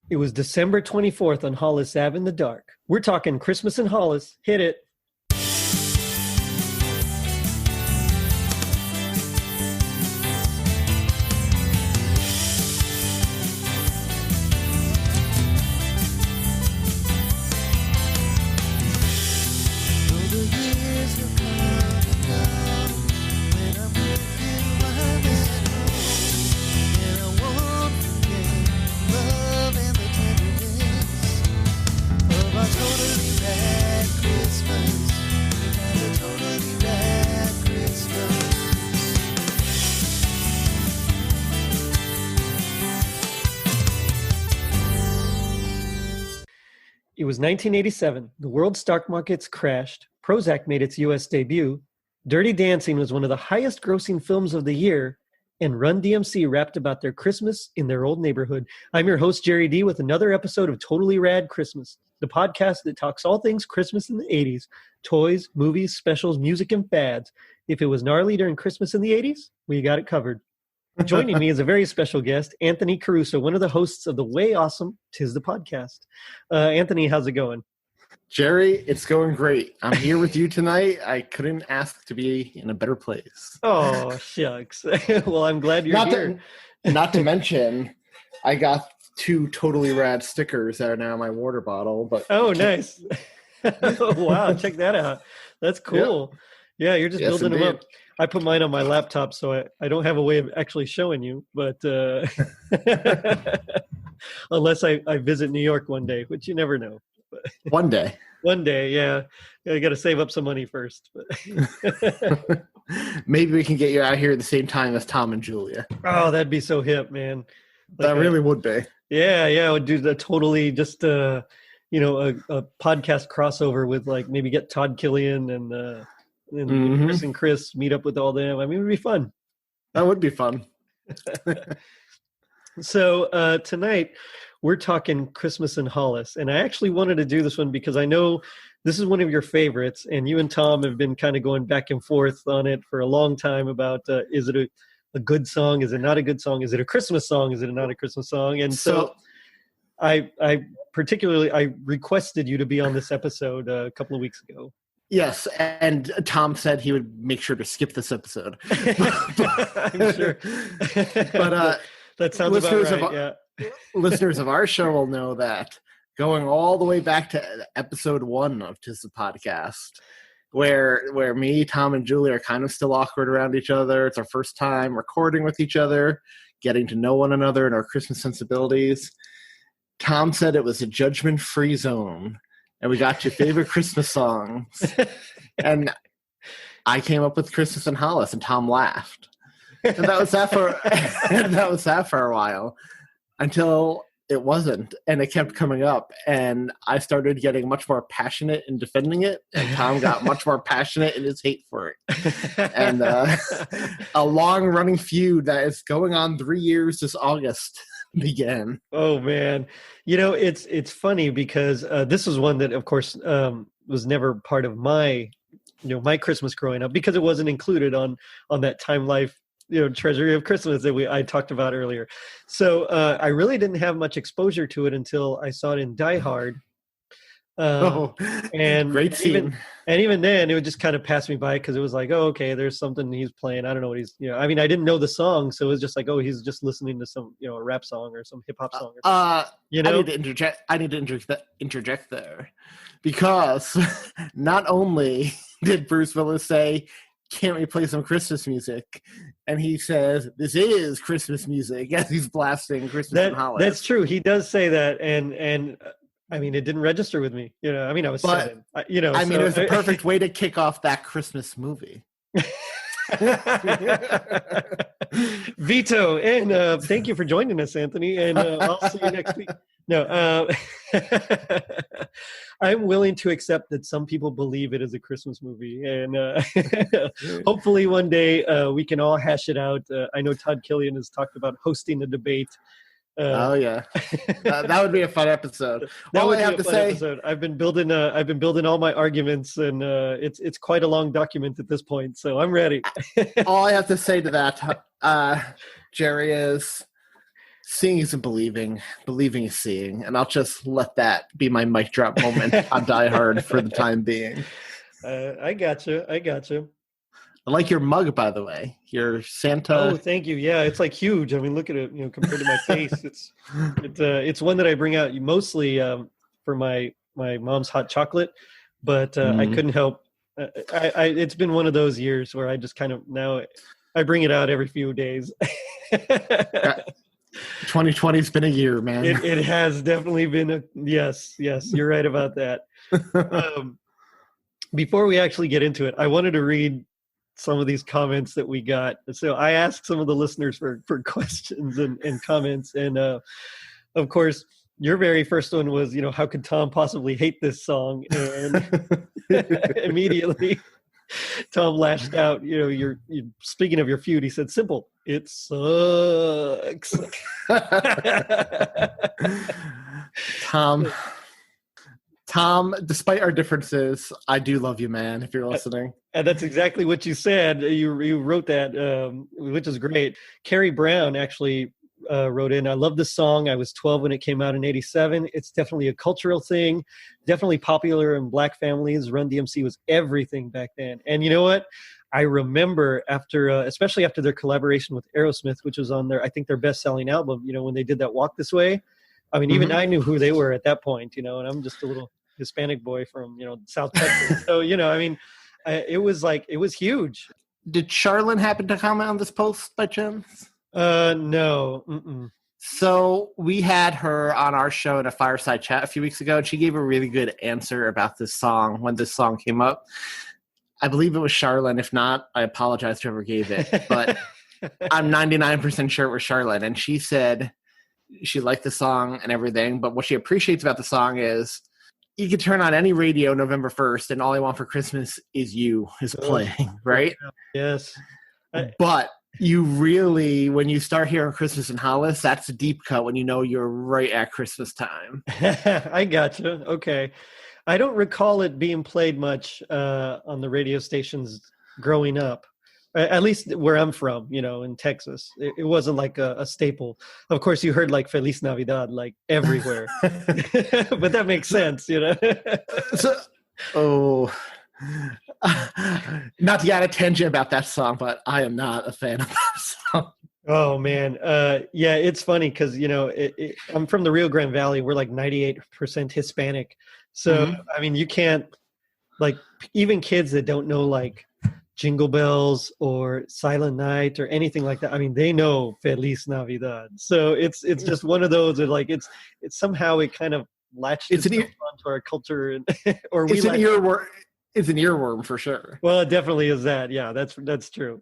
It was December 24th on Hollis Ave in the dark. We're talking Christmas in Hollis. Hit it. It was 1987. The world stock markets crashed. Prozac made its U.S. debut. Dirty Dancing was one of the highest grossing films of the year. And Run DMC rapped about their Christmas in their old neighborhood. I'm your host, Jerry D, with another episode of Totally Rad Christmas, the podcast that talks all things Christmas in the 80s. Toys, movies, specials, music, and fads. If it was gnarly during Christmas in the 80s, we got it covered. Joining me is a very special guest, Anthony Caruso, one of the hosts of the Way Awesome 'Tis the Podcast. Anthony, how's it going? Jerry, it's going great. I'm here with you tonight. I couldn't ask to be in a better place. Oh, shucks. Well, I'm glad you're here. Not to mention, I got 2 Totally Rad stickers that are now in my water bottle. But oh, nice. Wow, check that out. That's cool. Yep. Yeah, you're just building them up. I put mine on my laptop, so I don't have a way of actually showing you, but unless I visit New York one day, which you never know. One day. One day, yeah. I got to save up some money first. Maybe we can get you out here at the same time as Tom and Julia. Oh, that'd be so hip, man. That really would be. Yeah, I would do that totally just, a podcast crossover with like maybe get Todd Killian and Chris and Chris meet up with all them. I mean, it would be fun. That would be fun. So tonight we're talking Christmas in Hollis, and I actually wanted to do this one because I know this is one of your favorites, and you and Tom have been kind of going back and forth on it for a long time about is it a good song? Is it not a good song? Is it a Christmas song? Is it not a Christmas song? And so I requested you to be on this episode a couple of weeks ago. Yes, and Tom said he would make sure to skip this episode. I'm sure. But that sounds about right, listeners of our show will know that going all the way back to episode 1 of 'Tis the Podcast, where me, Tom, and Julie are kind of still awkward around each other. It's our first time recording with each other, getting to know one another and our Christmas sensibilities. Tom said it was a judgment-free zone. And we got your favorite Christmas songs. And I came up with Christmas in Hollis, and Tom laughed. And that was that for a while. Until it wasn't. And it kept coming up. And I started getting much more passionate in defending it. And Tom got much more passionate in his hate for it. And a long-running feud that is going on 3 years this August began. Oh man, it's funny because this was one that of course was never part of my my Christmas growing up because it wasn't included on that Time Life Treasury of Christmas that I talked about earlier. So I really didn't have much exposure to it until I saw it in Die Hard. And great scene. Even then, it would just kind of pass me by because it was like, oh, okay, there's something he's playing. I don't know what he's, I mean, I didn't know the song, so it was just like, oh, he's just listening to some, a rap song or some hip hop song. I need to interject there because not only did Bruce Willis say, "Can't we play some Christmas music?" and he says, "This is Christmas music," as he's blasting Christmas in Hollis. That's true. He does say that, and I mean, it didn't register with me. I mean, I was 7. It was the perfect way to kick off that Christmas movie. Veto. And thank you for joining us, Anthony. And I'll see you next week. No, I'm willing to accept that some people believe it is a Christmas movie. And hopefully one day we can all hash it out. I know Todd Killian has talked about hosting a debate. Oh yeah, that would be a fun episode. All I have to say, episode. I've been building all my arguments, and it's quite a long document at this point. So I'm ready. All I have to say to that, Jerry, is Seeing isn't believing. Believing is seeing. And I'll just let that be my mic drop moment on Die Hard for the time being. I gotcha. I like your mug, by the way. Your Santa. Oh, thank you. Yeah, it's like huge. I mean, look at it. Compared to my face, it's one that I bring out mostly for my mom's hot chocolate, but I couldn't help. It's been one of those years where I just kind of now I bring it out every few days. 2020 has been a year, man. It has definitely been yes. You're right about that. Before we actually get into it, I wanted to read some of these comments that we got. So I asked some of the listeners for questions and comments, and of course, your very first one was, how could Tom possibly hate this song? And immediately, Tom lashed out. You're speaking of your feud. He said, "Simple. It sucks." Tom, despite our differences, I do love you, man, if you're listening. And that's exactly what you said. You wrote that, which is great. Carrie Brown actually wrote in, "I love this song. I was 12 when it came out in 87. It's definitely a cultural thing, definitely popular in Black families. Run DMC was everything back then." And you know what? I remember especially after their collaboration with Aerosmith, which was on I think their best-selling album, when they did that Walk This Way. I mean, even I knew who they were at that point, and I'm just a little Hispanic boy from, South Texas. So, it was huge. Did Charlene happen to comment on this post by chance? No. Mm-mm. So we had her on our show in a fireside chat a few weeks ago, and she gave a really good answer about this song when this song came up. I believe it was Charlene. If not, I apologize to whoever gave it. But I'm 99% sure it was Charlene. And she said she liked the song and everything, but what she appreciates about the song is you can turn on any radio November 1st and All I Want for Christmas Is You is playing, right? Yes. But you really, when you start hearing Christmas in Hollis, that's a deep cut when you know you're right at Christmas time. I gotcha. Okay. I don't recall it being played much on the radio stations growing up. At least where I'm from, in Texas. It wasn't like a staple. Of course, you heard like Feliz Navidad like everywhere. But that makes sense, Not to get a tangent about that song, but I am not a fan of that song. Oh, man. Yeah, it's funny because, I'm from the Rio Grande Valley. We're like 98% Hispanic. So, I mean, you can't, like, even kids that don't know, like, Jingle Bells or Silent Night or anything like that. I mean, they know Feliz Navidad. So it's just one of those that like it's somehow it kind of latched onto our culture, and or it's an earworm for sure. Well, it definitely is that. Yeah, that's true.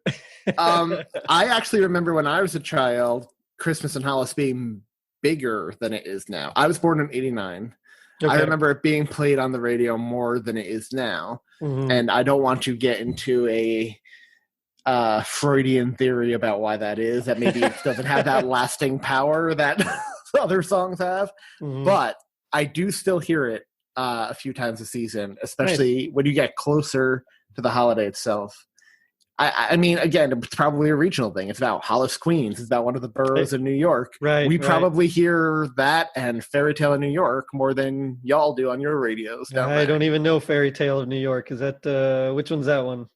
I actually remember when I was a child, Christmas in Hollis being bigger than it is now. I was born in '89. Okay. I remember it being played on the radio more than it is now. And I don't want to get into a Freudian theory about why that is. That maybe it doesn't have that lasting power that other songs have. But I do still hear it a few times a season, especially when you get closer to the holiday itself. I mean, again, it's probably a regional thing. It's about Hollis, Queens. It's about one of the boroughs in New York. Right. We probably hear that and Fairy Tale in New York more than y'all do on your radios. I don't even know Fairy Tale of New York. Is that which one's that one?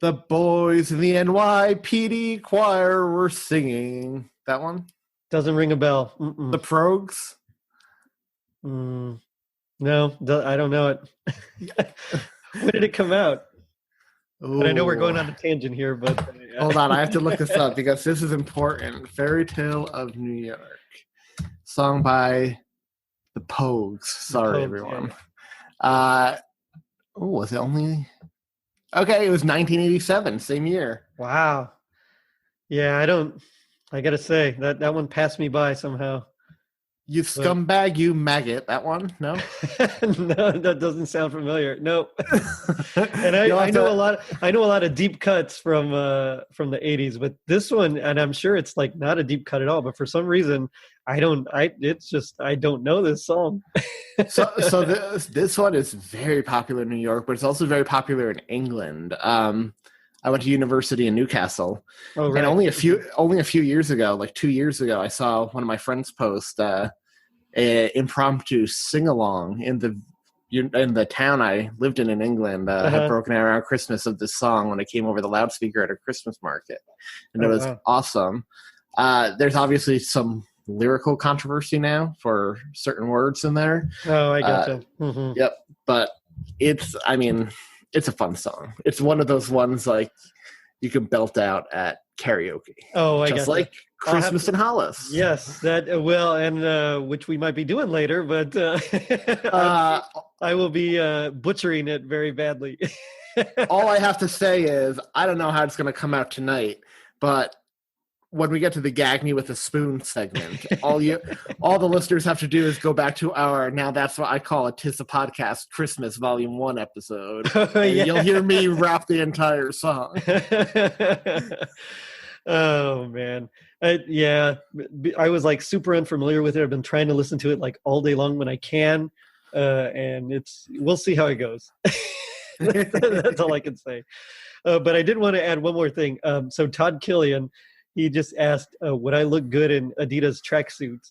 The boys in the NYPD choir were singing. That one? Doesn't ring a bell. The Progs? No, I don't know it. When did it come out? But I know we're going on a tangent here, but hold on, I have to look this up because this is important. Fairy Tale of New York, song by the Pogues. Sorry, everyone. Yeah. Was it only? Okay, it was 1987, same year. Wow. Yeah, I gotta say that one passed me by somehow. You scumbag, you maggot. That one? No? No, that doesn't sound familiar. Nope. And I know a lot of deep cuts from the 80s, but this one, and I'm sure it's like not a deep cut at all, but for some reason I don't know this song. so this one is very popular in New York, but it's also very popular in England. I went to university in Newcastle, Oh, right. and only a few years ago, like 2 years ago, I saw one of my friends post a impromptu sing along in the town I lived in England. Had broken out around Christmas of this song when it came over the loudspeaker at a Christmas market, and it was awesome. There's obviously some lyrical controversy now for certain words in there. Oh, I gotcha. Yep, but it's a fun song. It's one of those ones like you can belt out at karaoke. Oh, I just gotcha. like Christmas in Hollis. Yes, that and which we might be doing later, but I will be butchering it very badly. All I have to say is I don't know how it's going to come out tonight, but when we get to the Gag Me with a Spoon segment, all the listeners have to do is go back to our Now That's What I Call a Tis a Podcast Christmas Volume 1 episode. You'll hear me rap the entire song. Oh, man. I was like super unfamiliar with it. I've been trying to listen to it like all day long when I can. And we'll see how it goes. That's all I can say. But I did want to add one more thing. So Todd Killian, he just asked, would I look good in Adidas tracksuits?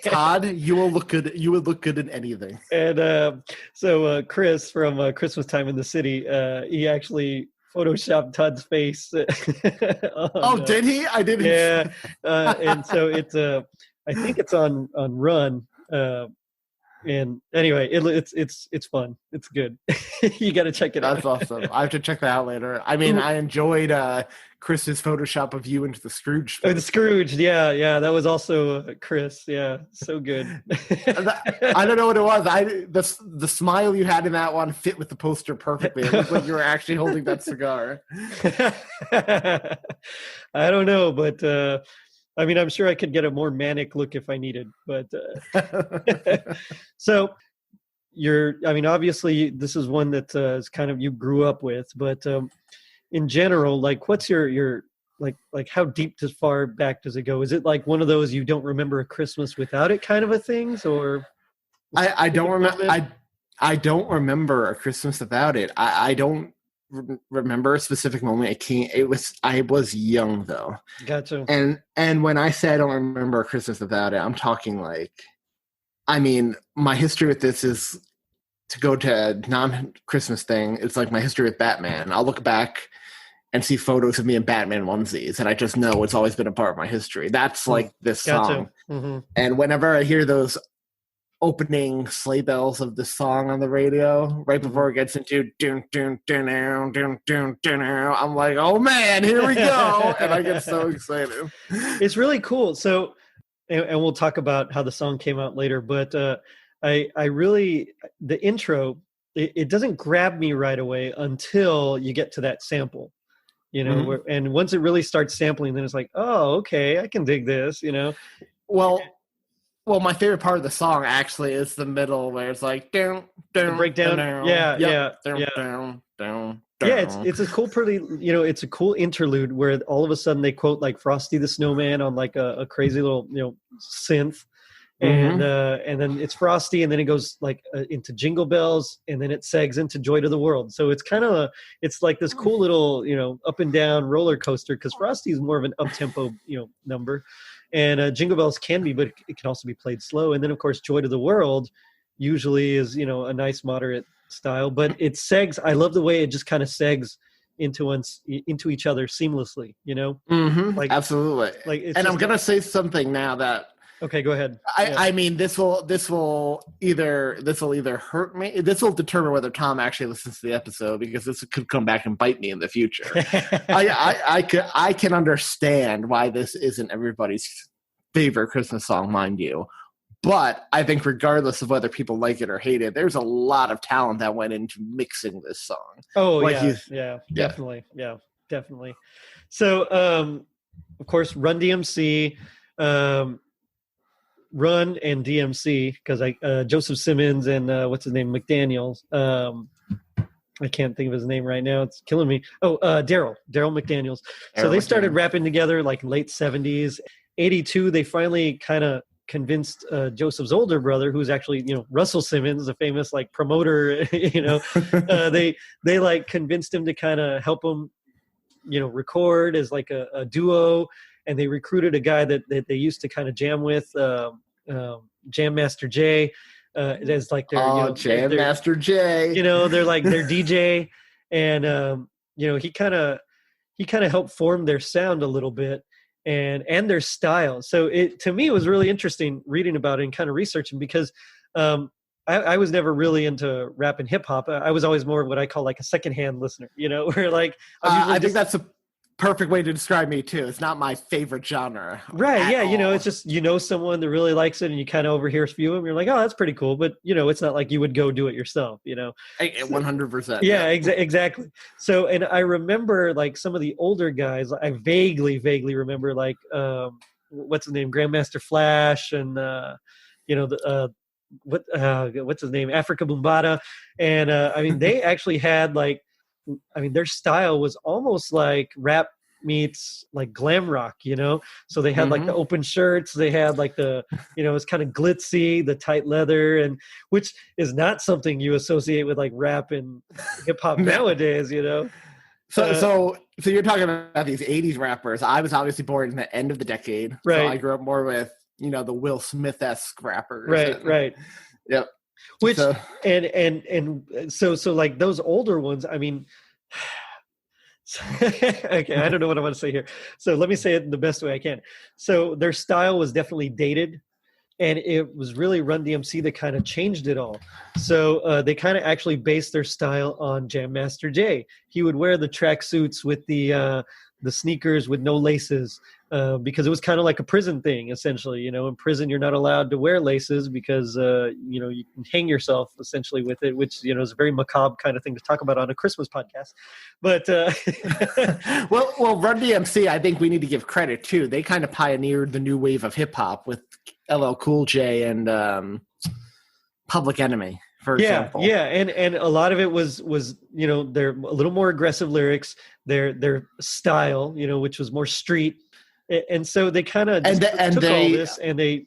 Todd, you will look good. You would look good in anything. And so Chris from Christmas Time in the City, he actually photoshopped Todd's face. Did he? I didn't. Yeah. And so it's I think it's on Run. And anyway, it's fun. It's good. You got to check it out. That's awesome. I have to check that out later. I mean, I enjoyed Chris's Photoshop of you into the Scrooge. Oh, the Scrooge. Yeah. That was also Chris. Yeah. So good. I don't know what it was. The smile you had in that one fit with the poster perfectly. It looked like you were actually holding that cigar. I don't know, but I mean, I'm sure I could get a more manic look if I needed, but so obviously this is one that is kind of you grew up with, but in general, like what's your like how deep to far back does it go? Is it like one of those you don't remember a Christmas without it kind of a things, or I don't remember. I don't remember a Christmas without it. I don't remember a specific moment. I was young though. Gotcha. And when I say I don't remember a Christmas without it, I'm talking like, I mean, my history with this is to go to a non-Christmas thing. It's like my history with Batman. I'll look back and see photos of me in Batman onesies, and I just know it's always been a part of my history. That's like this song. Mm-hmm. And whenever I hear those opening sleigh bells of the song on the radio right before it gets into dun, dun, dun, dun, dun, dun, dun, I'm like, oh man, here we go. And I get so excited. It's really cool. So, and we'll talk about how the song came out later, but I really, the intro, it doesn't grab me right away until you get to that sample, and once it really starts sampling, then it's like, oh, okay, I can dig this, Well, my favorite part of the song actually is the middle where it's like down, the breakdown. Yeah. It's a cool, pretty, it's a cool interlude where all of a sudden they quote like Frosty the Snowman on like a crazy little synth, and then it's Frosty, and then it goes like into Jingle Bells, and then it segs into Joy to the World. So it's kind of it's like this cool little up and down roller coaster, because Frosty is more of an up tempo number. And Jingle Bells can be, but it can also be played slow. And then, of course, Joy to the World usually is, a nice moderate style. But it segs. I love the way it just kind of segs into each other seamlessly. Like absolutely. And I'm gonna say something now that. Okay, go ahead. I mean, this will either hurt me. This will determine whether Tom actually listens to the episode, because this could come back and bite me in the future. I can understand why this isn't everybody's favorite Christmas song, mind you. But I think regardless of whether people like it or hate it, there's a lot of talent that went into mixing this song. Oh, definitely. Yeah, definitely. So, of course, Run DMC. Run and DMC, because Joseph Simmons and what's his name, McDaniels. I can't think of his name right now. It's killing me. Oh, Daryl McDaniels. So they started rapping together like late 70s. 82, they finally kind of convinced Joseph's older brother, who's actually, Russell Simmons, a famous like promoter, they like convinced him to kind of help him, record as like a duo. And they recruited a guy that they used to kind of jam with, Jam Master Jay, as like their, Jam Master Jay. They're like their DJ, and he kind of helped form their sound a little bit and their style. So to me, it was really interesting reading about it and kind of researching, because I was never really into rap and hip hop. I was always more what I call like a secondhand listener, where like I think that's a perfect way to describe me too. It's not my favorite genre, right? Yeah, all. It's just someone that really likes it, and you kind of overhear a few of them. You're like, oh, that's pretty cool, but it's not like you would go do it yourself, 100%. Yeah, exactly. So, and I remember like some of the older guys. I vaguely remember like what's his name, Grandmaster Flash, and what's his name, Africa Bambaataa, and they actually had like. Their style was almost like rap meets like glam rock, so they had like the open shirts, they had like the, it's kind of glitzy, the tight leather, and which is not something you associate with like rap and hip hop nowadays, So you're talking about these 80s rappers. I was obviously born in the end of the decade. Right. So I grew up more with, the Will Smith-esque rappers. Right. Yep. Which so like those older ones, okay, I don't know what I want to say here. So let me say it in the best way I can. So their style was definitely dated, and it was really Run DMC that kind of changed it all. So they kind of actually based their style on Jam Master Jay. He would wear the tracksuits with the sneakers with no laces, because it was kind of like a prison thing, essentially. In prison, you're not allowed to wear laces because, you can hang yourself essentially with it, which, is a very macabre kind of thing to talk about on a Christmas podcast. But well, Run DMC, I think we need to give credit too. They kind of pioneered the new wave of hip hop with LL Cool J and Public Enemy. For example. Yeah, and a lot of it was they're a little more aggressive lyrics, their style, which was more street, and so they kind of took all this, and they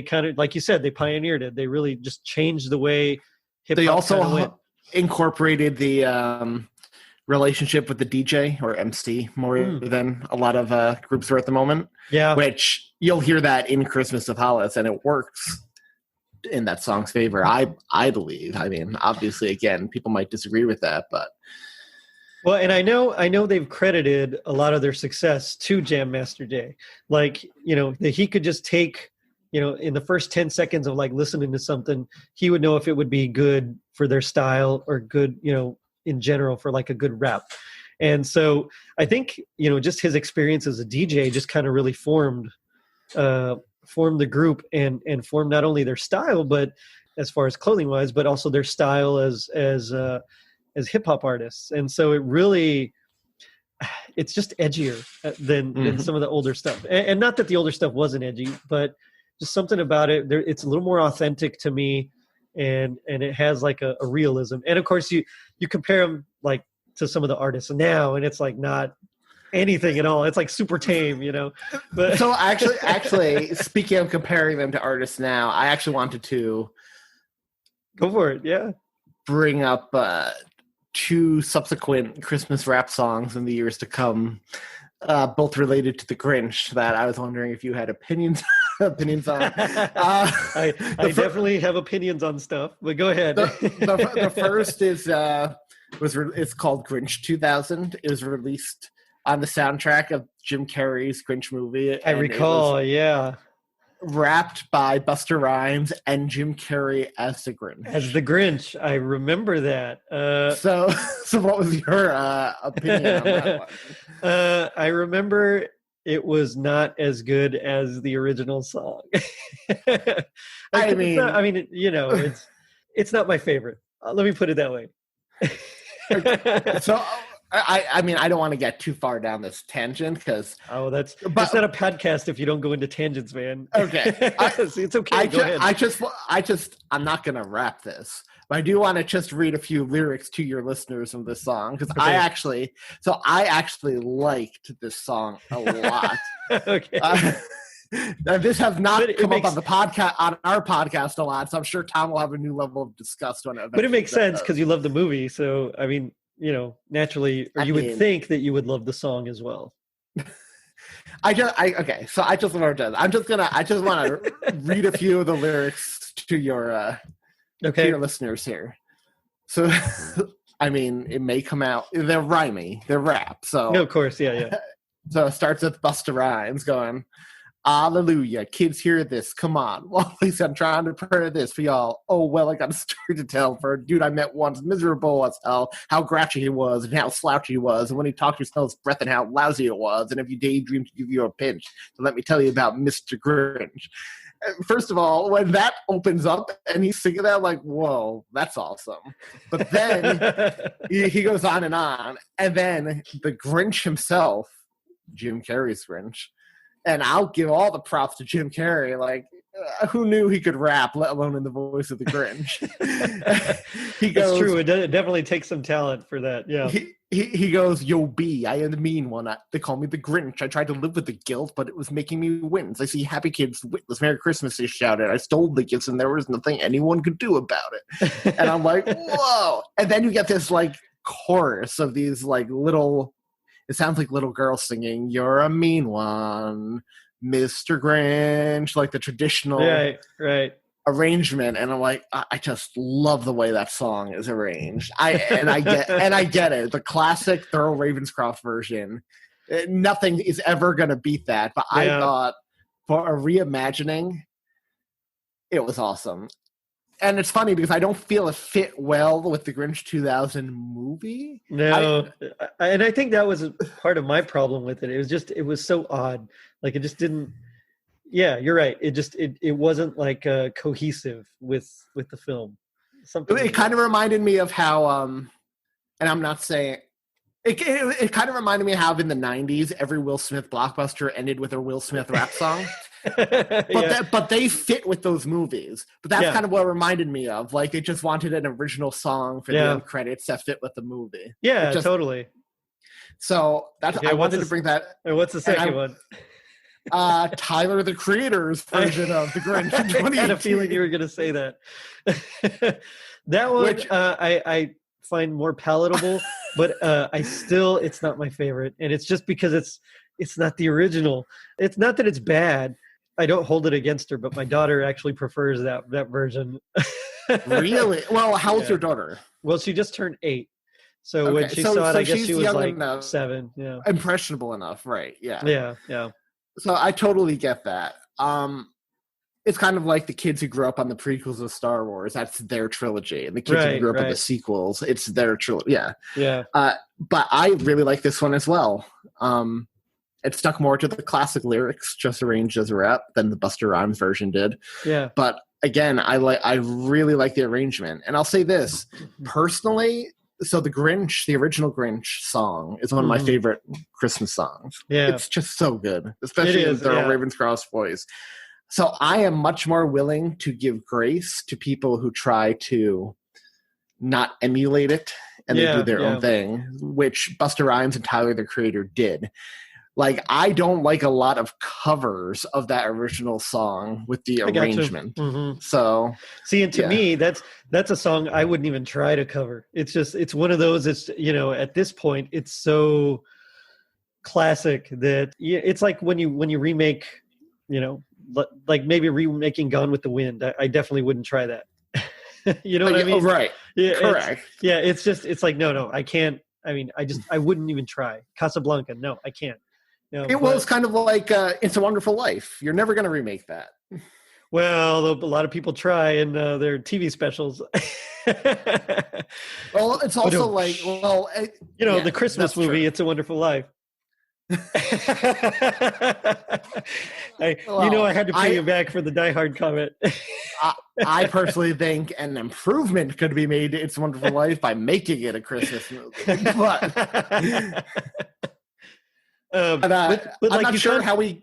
kind of, like you said, they pioneered it. They really just changed the way hip hop. They also incorporated the relationship with the DJ or MC more than a lot of groups are at the moment. Yeah, which you'll hear that in Christmas of Hollis, and it works in that song's favor, I believe. Obviously, again, people might disagree with that, but and I know they've credited a lot of their success to Jam Master Jay. Like, that he could just take, in the first 10 seconds of like listening to something, he would know if it would be good for their style or good, in general for like a good rap. And so I think, just his experience as a DJ just kind of really formed the group and formed not only their style, but as far as clothing wise, but also their style as hip hop artists. And so it's just edgier than some of the older stuff. And not that the older stuff wasn't edgy, but just something about it. It's a little more authentic to me, and it has like a realism. And of course you compare them like to some of the artists now, and it's like not anything at all. It's like super tame, But so actually, speaking of comparing them to artists now, I actually wanted to go for it. Yeah, bring up two subsequent Christmas rap songs in the years to come, both related to the Grinch, that I was wondering if you had opinions on. I definitely have opinions on stuff, but go ahead. The first is it's called Grinch 2000. It was released on the soundtrack of Jim Carrey's Grinch movie. I recall, yeah. Rapped by Busta Rhymes and Jim Carrey as the Grinch. As the Grinch, I remember that. So what was your opinion on that one? I remember it was not as good as the original song. It's not my favorite. Let me put it that way. So I don't want to get too far down this tangent because that's not a podcast if you don't go into tangents, man. Okay, it's okay. Go ahead. I'm not gonna rap this, but I do want to just read a few lyrics to your listeners of this song because I actually liked this song a lot. Okay. Now, this has not come up makes, on the podcast on our podcast a lot, so I'm sure Tom will have a new level of disgust when it. But it makes sense because you love the movie. So I mean, naturally, or you would think that you would love the song as well. Okay. So I just want to read a few of the lyrics to your listeners here. So, I mean, it may come out. They're rhymey. They're rap. So no, of course, yeah. So it starts with Busta Rhymes going, "Hallelujah, kids, hear this. Come on, well, at least I'm trying to pray this for y'all. Oh well, I got a story to tell for a dude I met once, miserable as hell. How grouchy he was, and how slouchy he was, and when he talked, you smell his breath, and how lousy it was. And if you daydream to give you a pinch, so let me tell you about Mr. Grinch." First of all, when that opens up and he's singing that, I'm like, whoa, that's awesome. But then he goes on, and then the Grinch himself, Jim Carrey's Grinch, and I'll give all the props to Jim Carrey. Like, who knew he could rap, let alone in the voice of the Grinch? He goes, that's true. It definitely takes some talent for that. Yeah. He goes, "Yo, B, I am the mean one. They call me the Grinch. I tried to live with the guilt, but it was making me wins. I see happy kids witless. Merry Christmas," they shouted. "I stole the gifts, and there was nothing anyone could do about it." And I'm like, whoa. And then you get this, like, chorus of these, like, little, it sounds like little girls singing, "You're a mean one, Mr. Grinch," like the traditional right arrangement. And I'm like, I just love the way that song is arranged. I get it. The classic Thurl Ravenscroft version, nothing is ever going to beat that. But I thought for a reimagining, it was awesome. And it's funny because I don't feel it fit well with the Grinch 2000 movie. No, and I think that was part of my problem with it. It was so odd. Like, it just didn't. Yeah, you're right. It wasn't like cohesive with the film. It kind of reminded me of how, and I'm not saying it kind of reminded me of how in the 90s every Will Smith blockbuster ended with a Will Smith rap song. But they fit with those movies. But that's kind of what it reminded me of. Like, they just wanted an original song for the end credits that fit with the movie. Yeah, totally. So that's I wanted to bring that. What's the second one? Tyler the Creator's version of the Grinch. I had a feeling you were going to say that. That one I find more palatable, but it's not my favorite, and it's just because it's not the original. It's not that it's bad. I don't hold it against her, but my daughter actually prefers that version. Really? Well, how old's your daughter? Well, she just turned 8. So when she saw it, I guess she was like enough, 7. Yeah, impressionable enough, right? Yeah. So I totally get that. It's kind of like the kids who grew up on the prequels of Star Wars. That's their trilogy. And the kids who grew up on the sequels, it's their trilogy. Yeah. But I really like this one as well. It stuck more to the classic lyrics, just arranged as a rap, than the Busta Rhymes version did. Yeah. But again, I really like the arrangement. And I'll say this, personally, so the Grinch, the original Grinch song, is one of my favorite Christmas songs. Yeah. It's just so good, especially in Thurl Ravenscroft's voice. So I am much more willing to give grace to people who try to not emulate it and they do their own thing, which Busta Rhymes and Tyler, the Creator, did. Like, I don't like a lot of covers of that original song with the arrangement. Mm-hmm. So, see, and to me, that's a song I wouldn't even try to cover. It's one of those. It's at this point, it's so classic that it's like when you remake, like maybe remaking Gone with the Wind. I definitely wouldn't try that. You know what I mean? Right. Yeah. Correct. It's like no, I can't. I mean, I wouldn't even try Casablanca. No, I can't. It was kind of like It's a Wonderful Life. You're never going to remake that. Well, a lot of people try in their TV specials. Well, it's also like, the Christmas movie, It's a Wonderful Life. I had to pay you back for the Die Hard comment. I personally think an improvement could be made to It's a Wonderful Life by making it a Christmas movie. But... but I'm like not sure how we.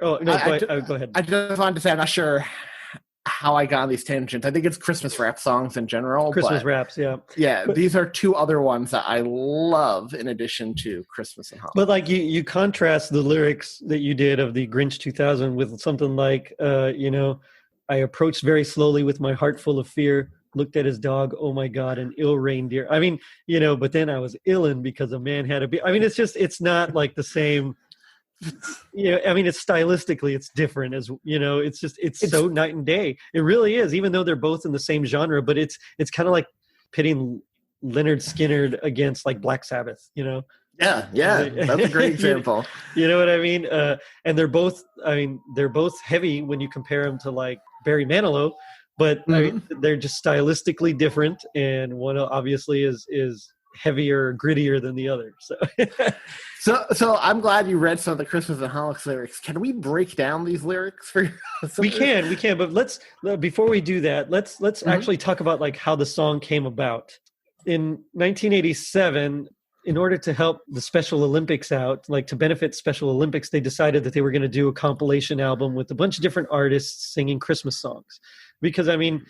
Oh no! Go ahead. I just wanted to say I'm not sure how I got on these tangents. I think it's Christmas rap songs in general. Christmas raps, yeah. Yeah, But, these are two other ones that I love in addition to Christmas and Holiday. but like you contrast the lyrics that you did of the Grinch 2000 with something like, I approached very slowly with my heart full of fear, looked at his dog, oh my God, an ill reindeer. I mean, but then I was illin because a man had a beard. I mean, it's not like the same. I mean, it's stylistically, it's different it's so night and day. It really is, even though they're both in the same genre, but it's kind of like pitting Leonard Skinner against like Black Sabbath, Yeah, that's a great example. You know what I mean? And they're both heavy when you compare them to like Barry Manilow, but I mean, they're just stylistically different, and one obviously is heavier, grittier than the other. So I'm glad you read some of the Christmas and Holiday lyrics. Can we break down these lyrics for you? We can, but before we do that, let's actually talk about like how the song came about. In 1987, in order to help the Special Olympics out, like to benefit Special Olympics, they decided that they were going to do a compilation album with a bunch of different artists singing Christmas songs. Because I mean,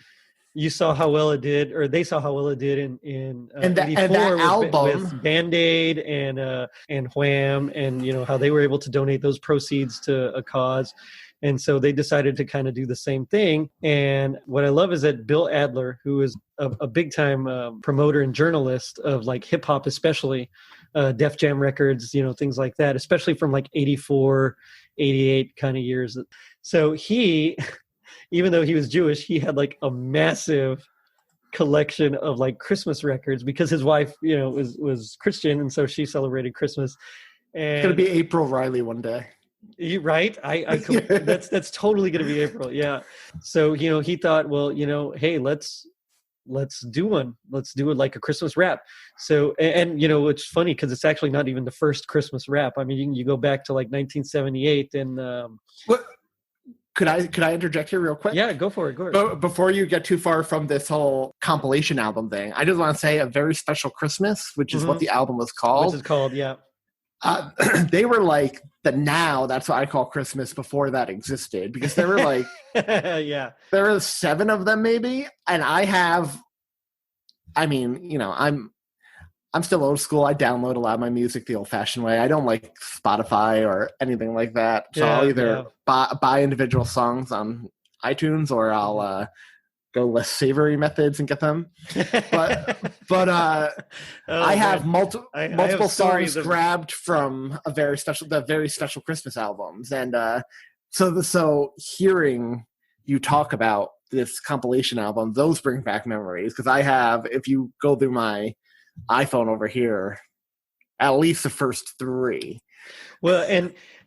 you saw how well it did, or they saw how well it did in that album with Band-Aid and Wham, and how they were able to donate those proceeds to a cause. And so they decided to kind of do the same thing. And what I love is that Bill Adler, who is a big time promoter and journalist of like hip hop, especially Def Jam Records, things like that, especially from like 84, 88 kind of years. So he, even though he was Jewish, he had like a massive collection of like Christmas records because his wife, was Christian. And so she celebrated Christmas. And it's going to be April Riley one day. You right? That's totally going to be April. Yeah. So, he thought, well, hey, let's do one. Let's do it like a Christmas rap. So, and it's funny because it's actually not even the first Christmas rap. I mean, you go back to like 1978 and, what? Could I interject here real quick? Yeah, go for it. Before you get too far from this whole compilation album thing, I just want to say A Very Special Christmas, which is what the album was called. Which is called, yeah. They were like that's what I call Christmas before that existed, because there were like yeah, there were 7 of them maybe, and I'm still old school. I download a lot of my music the old-fashioned way. I don't like Spotify or anything like that. So I'll either buy individual songs on iTunes, or I'll go less savory methods and get them. But I have multiple songs grabbed from the very special Christmas albums, and so hearing you talk about this compilation album, those bring back memories, because I have, if you go through my iPhone over here, at least the first 3. Well,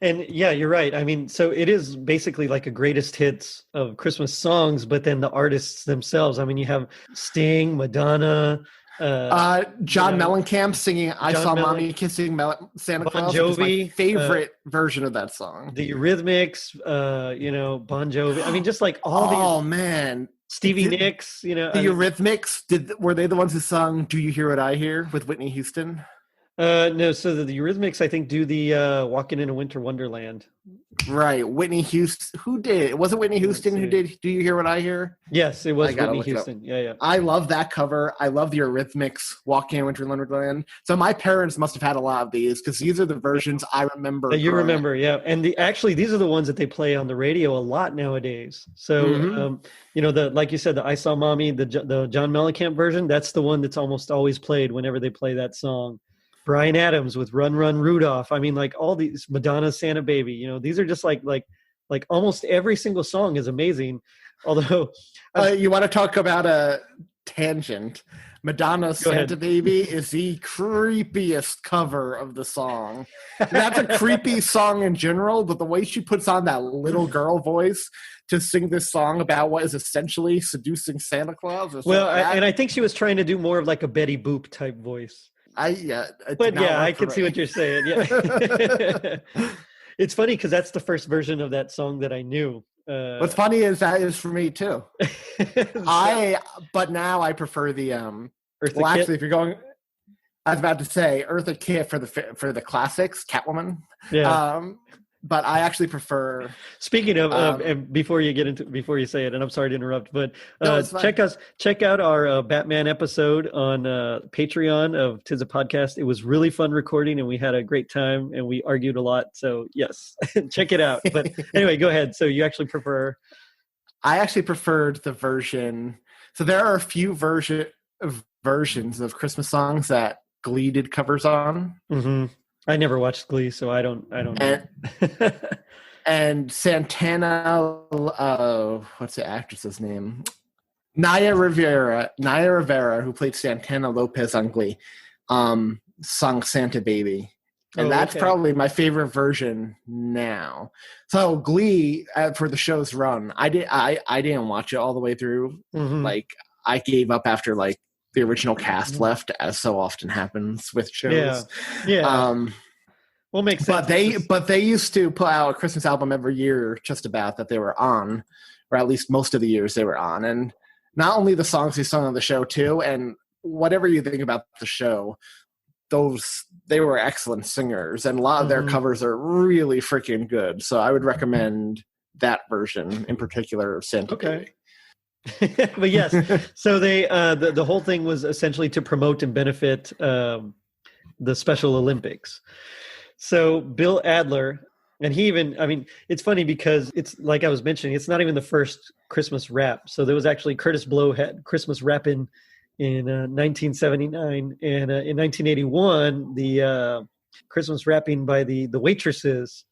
and yeah, you're right. I mean, so it is basically like a greatest hits of Christmas songs, but then the artists themselves. I mean, you have Sting, Madonna, John Mellencamp singing "I Saw Mommy Kissing Santa Claus." Bon Jovi, which is my favorite version of that song. The Eurythmics, Bon Jovi. I mean, just like all these. Oh man. Stevie Nicks, the Eurythmics, were they the ones who sung "Do You Hear What I Hear" with Whitney Houston? No, so the Eurythmics, I think, do the "Walking in a Winter Wonderland." Right, Whitney Houston. Who did? Was it Whitney Houston who did "Do You Hear What I Hear"? Yes, it was Whitney Houston. Yeah. I love that cover. I love the Eurythmics "Walking in a Winter Wonderland." So my parents must have had a lot of these, because these are the versions I remember. That you remember, yeah. And these are the ones that they play on the radio a lot nowadays. So, like you said, the "I Saw Mommy," the John Mellencamp version, that's the one that's almost always played whenever they play that song. Bryan Adams with "Run Run Rudolph." I mean, like all these, Madonna's "Santa Baby." These are just like almost every single song is amazing. Although, you want to talk about a tangent? Madonna's "Santa Baby" is the creepiest cover of the song. That's a creepy song in general, but the way she puts on that little girl voice to sing this song about what is essentially seducing Santa Claus. And I think she was trying to do more of like a Betty Boop type voice. I can see what you're saying. Yeah. It's funny because that's the first version of that song that I knew. What's funny is that is for me too. But now I prefer the Eartha Kitt. Actually, if you're going, I was about to say Eartha Kitt for the classics, Catwoman. Yeah. but I actually prefer. Speaking of, and before you say it, and I'm sorry to interrupt, but No, check out our Batman episode on Patreon of Tis a Podcast. It was really fun recording, and we had a great time, and we argued a lot. So yes, check it out. But anyway, go ahead. So you actually prefer? I actually preferred the version. So there are a few versions of Christmas songs that Glee did covers on. Mm-hmm. I never watched Glee, so I don't know. And Santana, what's the actress's name? Naya Rivera, who played Santana Lopez on Glee, sung Santa Baby. And that's probably my favorite version now. So Glee, for the show's run, I didn't watch it all the way through. Mm-hmm. Like, I gave up after like the original cast left, as so often happens with shows. Yeah. Well, makes sense. But they used to put out a Christmas album every year, just about, that they were on, or at least most of the years they were on. And not only the songs they sung on the show too, and whatever you think about the show, they were excellent singers, and a lot of their covers are really freaking good. So I would recommend that version in particular of Santa Baby. But yes, so they the whole thing was essentially to promote and benefit the Special Olympics. So Bill Adler, and it's funny because it's like I was mentioning, it's not even the first Christmas rap. So there was actually Curtis Blow had Christmas rapping in 1979, and in 1981 the Christmas rapping by the Waitresses,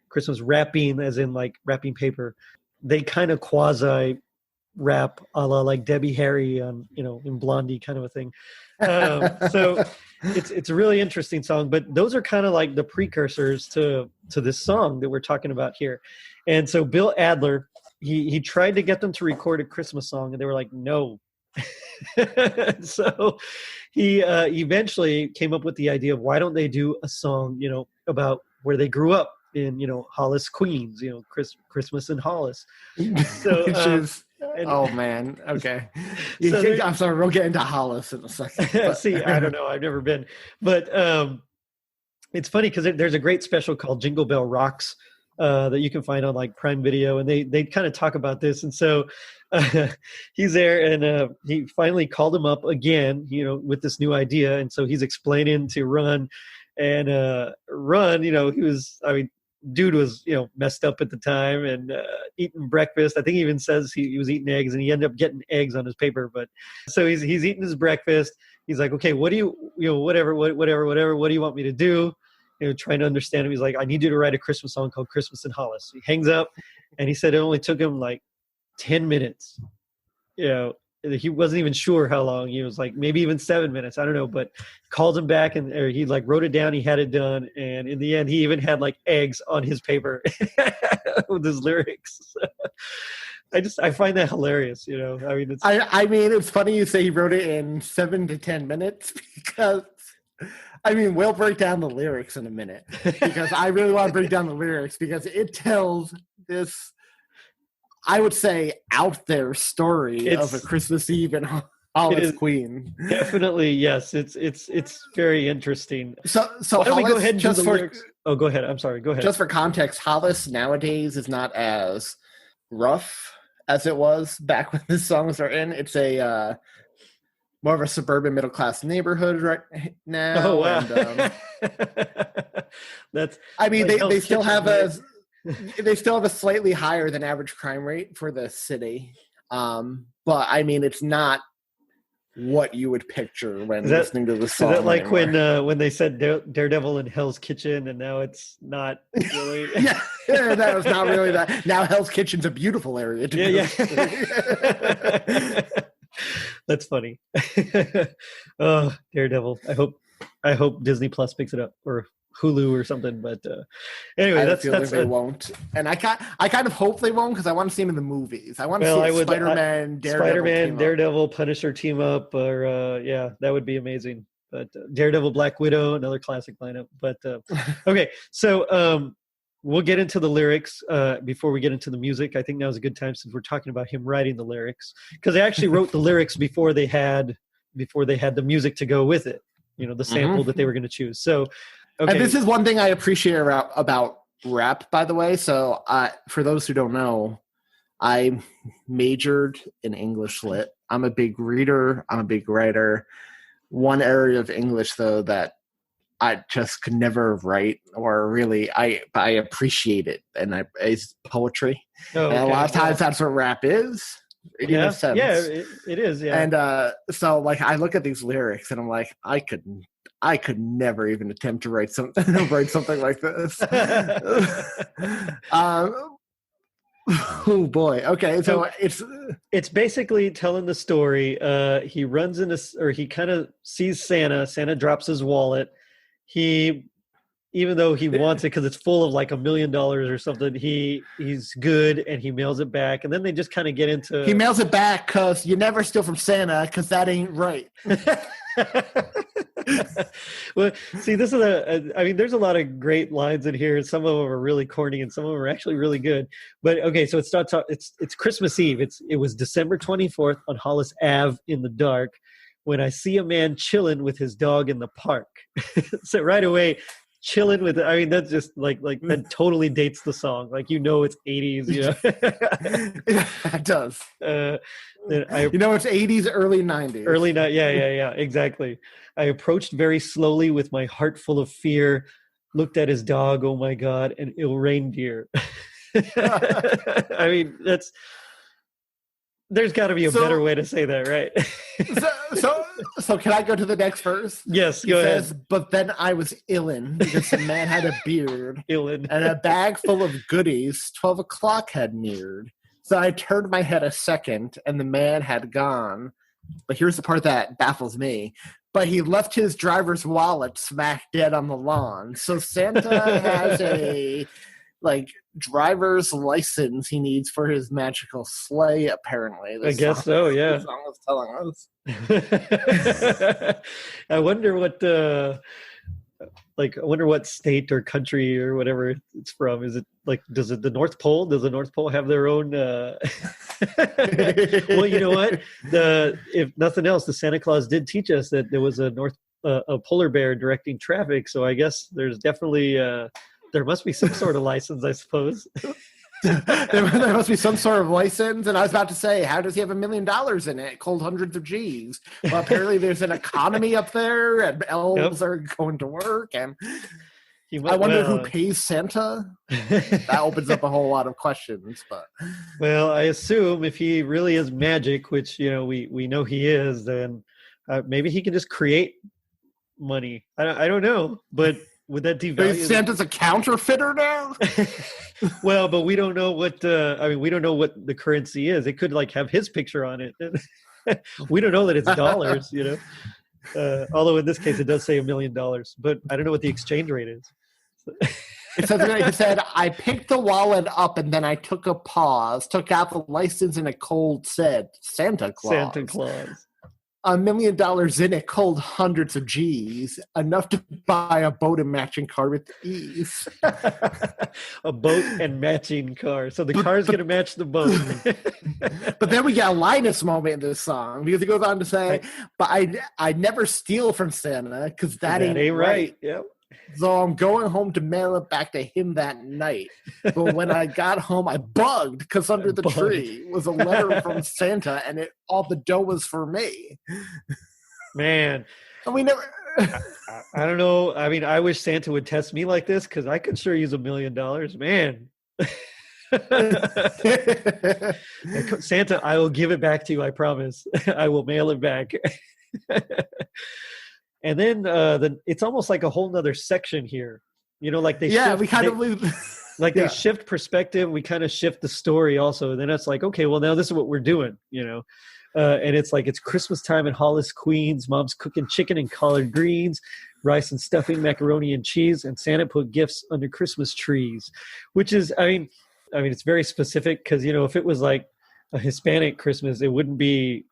Christmas rapping as in like wrapping paper, they kind of quasi rap a la like Debbie Harry on in Blondie kind of a thing. So it's a really interesting song, but those are kind of like the precursors to this song that we're talking about here. And so Bill Adler, he tried to get them to record a Christmas song, and they were like, no. So he eventually came up with the idea of, why don't they do a song about where they grew up in Hollis, Queens, Christmas in Hollis. So oh man, okay. So I'm sorry, we'll get into Hollis in a second. See, I don't know, I've never been, but it's funny because there's a great special called Jingle Bell Rocks that you can find on like Prime Video, and they kind of talk about this. And so he's there, and he finally called him up again, with this new idea. And so he's explaining to Ron, and Ron, he was, dude was, messed up at the time and eating breakfast. I think he even says he was eating eggs, and he ended up getting eggs on his paper. But so he's eating his breakfast. He's like, okay, what do you, whatever, what do you want me to do? Trying to understand him. He's like, I need you to write a Christmas song called Christmas in Hollis. He hangs up, and he said it only took him like 10 minutes. He wasn't even sure how long. He was like, maybe even 7 minutes. I don't know, but called him back, and he like wrote it down. He had it done. And in the end, he even had like eggs on his paper with his lyrics. I find that hilarious. It's funny you say he wrote it in 7 to 10 minutes, because we'll break down the lyrics in a minute, because I really want to break down the lyrics, because it tells this, I would say, out there story of a Christmas Eve in Hollis, Queens. Definitely, yes. It's very interesting. So why don't we go ahead and do the lyrics? Oh, go ahead. I'm sorry. Go ahead. Just for context, Hollis nowadays is not as rough as it was back when the songs are in. It's a more of a suburban middle class neighborhood right now. Oh wow! And, that's. They still have a slightly higher than average crime rate for the city, but it's not what you would picture when listening to the song. Is that like when they said Daredevil in Hell's Kitchen, and now it's not really? yeah, that was not really that. Now Hell's Kitchen's a beautiful area. Yeah. That's funny. Oh, Daredevil. I hope Disney Plus picks it up, or Hulu or something. But anyway, they won't. And I kind of hope they won't, because I want to see him in the movies. I want to see Spider-Man, Daredevil, Punisher team up, or that would be amazing. But Daredevil, Black Widow, another classic lineup. But okay, so we'll get into the lyrics before we get into the music. I think now's a good time, since we're talking about him writing the lyrics, because they actually wrote the lyrics before they had the music to go with it. The sample that they were going to choose. So, okay. And this is one thing I appreciate about rap, by the way. So for those who don't know, I majored in English lit. I'm a big reader. I'm a big writer. One area of English, though, that I just could never write or really, I appreciate it, and it's poetry. Oh, and a lot of times yeah. that's what rap is. Yeah, it is. Yeah, and so like I look at these lyrics and I'm like, I could never even attempt to write something like this. Oh boy. Okay, so it's basically telling the story. He runs into, or he kind of sees Santa. Santa drops his wallet. Even though he wants it because it's full of like $1 million or something, he's good and he mails it back. And then they just kind of get into. He mails it back because you never steal from Santa because that ain't right. Well, see, this is I mean, there's a lot of great lines in here. Some of them are really corny and some of them are actually really good. But okay, so it starts out, it's Christmas Eve. It was December 24th on Hollis Ave in the dark when I see a man chilling with his dog in the park. So right away, chilling with, I mean, that's just like that totally dates the song. Like, it's 80s, It does. It's 80s, early 90s. Yeah, exactly. I approached very slowly with my heart full of fear, looked at his dog, oh my God, an ill reindeer. I mean, there's got to be a better way to say that, right? So can I go to the next verse? Yes, go ahead. Says, but then I was illin because the man had a beard illin and a bag full of goodies. 12 o'clock had neared. So I turned my head a second and the man had gone. But here's the part that baffles me. But he left his driver's wallet smack dead on the lawn. So Santa has a driver's license he needs for his magical sleigh, apparently. I guess so, yeah. This song was telling us. I wonder what state or country or whatever it's from. Is it does it the North Pole? Does the North Pole have their own well, you know what? If nothing else, the Santa Claus did teach us that there was a polar bear directing traffic, so I guess there's definitely there must be some sort of license, I suppose. there must be some sort of license. And I was about to say, how does he have $1 million in it? Cold hundreds of G's. Well, apparently there's an economy up there and elves are going to work. And I wonder who pays Santa. That opens up a whole lot of questions. But well, I assume if he really is magic, which we know he is, then maybe he can just create money. I don't know, but would that devalue? Santa's a counterfeiter now? Well, but we don't know what. We don't know what the currency is. It could have his picture on it. We don't know that it's dollars. Although in this case it does say $1 million, but I don't know what the exchange rate is. It said, I picked the wallet up and then I took a pause, took out the license and it cold said, Santa Claus. Santa Claus. $1 million in it, cold hundreds of G's, enough to buy a boat and matching car with ease. A boat and matching car. So the car's going to match the boat. But then we get a Linus moment in this song because he goes on to say, but I never steal from Santa because that ain't right. Yep. So I'm going home to mail it back to him that night. But when I got home, I bugged because under the tree was a letter from Santa, and all the dough was for me. Man, and we never. I don't know. I mean, I wish Santa would test me like this because I could sure use $1 million, man. Santa, I will give it back to you. I promise. I will mail it back. And then it's almost like a whole nother section here. They they shift perspective. We kind of shift the story also. And then it's like, okay, well now this is what we're doing, and it's like it's Christmas time in Hollis, Queens. Mom's cooking chicken and collard greens, rice and stuffing, macaroni and cheese, and Santa put gifts under Christmas trees, which is, I mean, it's very specific because if it was like a Hispanic Christmas, it wouldn't be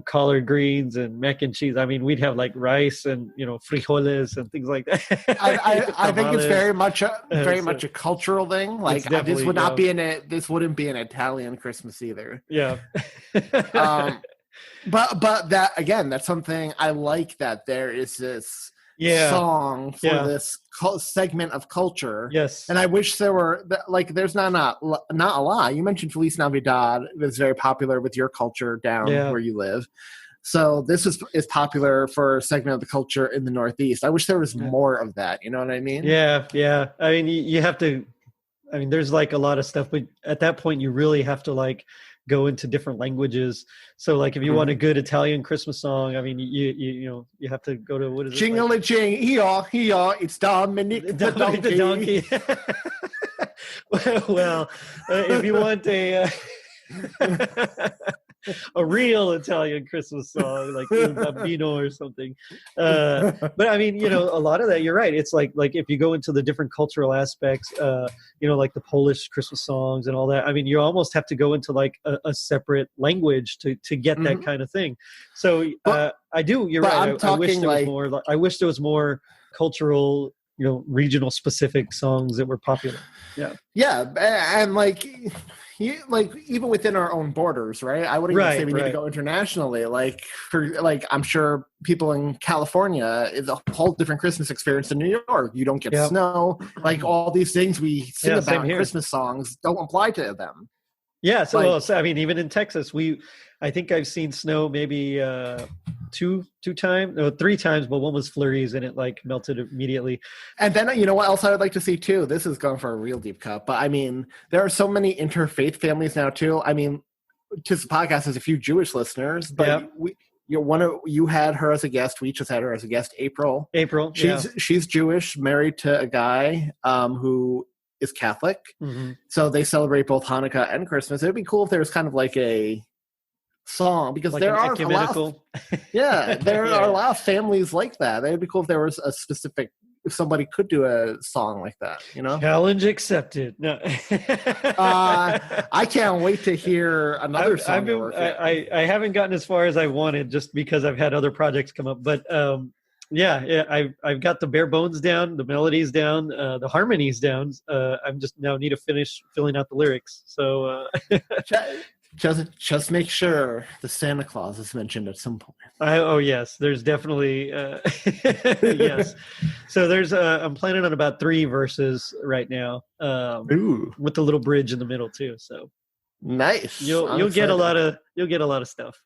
collard greens and mac and cheese. I mean, we'd have rice and frijoles and things like that. I think it's very much a cultural thing. This would not be this wouldn't be an Italian Christmas either. Yeah. But that again, that's something I like, that there is this song for this segment of culture. Yes. And I wish there were, like, there's not a lot. You mentioned Feliz Navidad. It was very popular with your culture down where you live. So this is popular for a segment of the culture in the Northeast. I wish there was more of that. You know what I mean? Yeah, yeah. I mean, you have to, I mean, there's like a lot of stuff, but at that point you really have to like go into different languages. So like if you want a good Italian Christmas song, I mean, you have to go to, what is it? Jing-a-la-jing, hee-haw, it's Dominic the donkey. Well, if you want a real Italian Christmas song like Il Bambino or something. But I mean, a lot of that, you're right. It's like if you go into the different cultural aspects, like the Polish Christmas songs and all that, I mean, you almost have to go into like a separate language to get that kind of thing. So I do, you're right. I wish there was more, I wish there was more cultural, regional specific songs that were popular. Yeah. Yeah. And like even within our own borders, right? I wouldn't even say we need to go internationally. I'm sure people in California is a whole different Christmas experience than New York. You don't get snow. Like all these things we sing about in Christmas songs don't apply to them. Yeah. So I mean, even in Texas, I think I've seen snow maybe three times, but one was flurries and it like melted immediately. And then, you know what else I would like to see too? This is going for a real deep cut, but I mean, there are so many interfaith families now too. I mean, this podcast has a few Jewish listeners, but you had her as a guest. We just had her as a guest, April. She's Jewish, married to a guy who is Catholic. Mm-hmm. So they celebrate both Hanukkah and Christmas. It would be cool if there was kind of like a song, because like there are a lot of, there are a lot of families like that. It would be cool if there was a specific, if somebody could do a song like that, Challenge accepted. No. I can't wait to hear another song. I haven't gotten as far as I wanted just because I've had other projects come up, but I've got the bare bones down, the melodies down, the harmonies down. I'm just now need to finish filling out the lyrics. So just make sure the Santa Claus is mentioned at some point. Yes, there's definitely yes. So there's I'm planning on about 3 verses right now, with the little bridge in the middle too. So nice. You'll get a lot of stuff.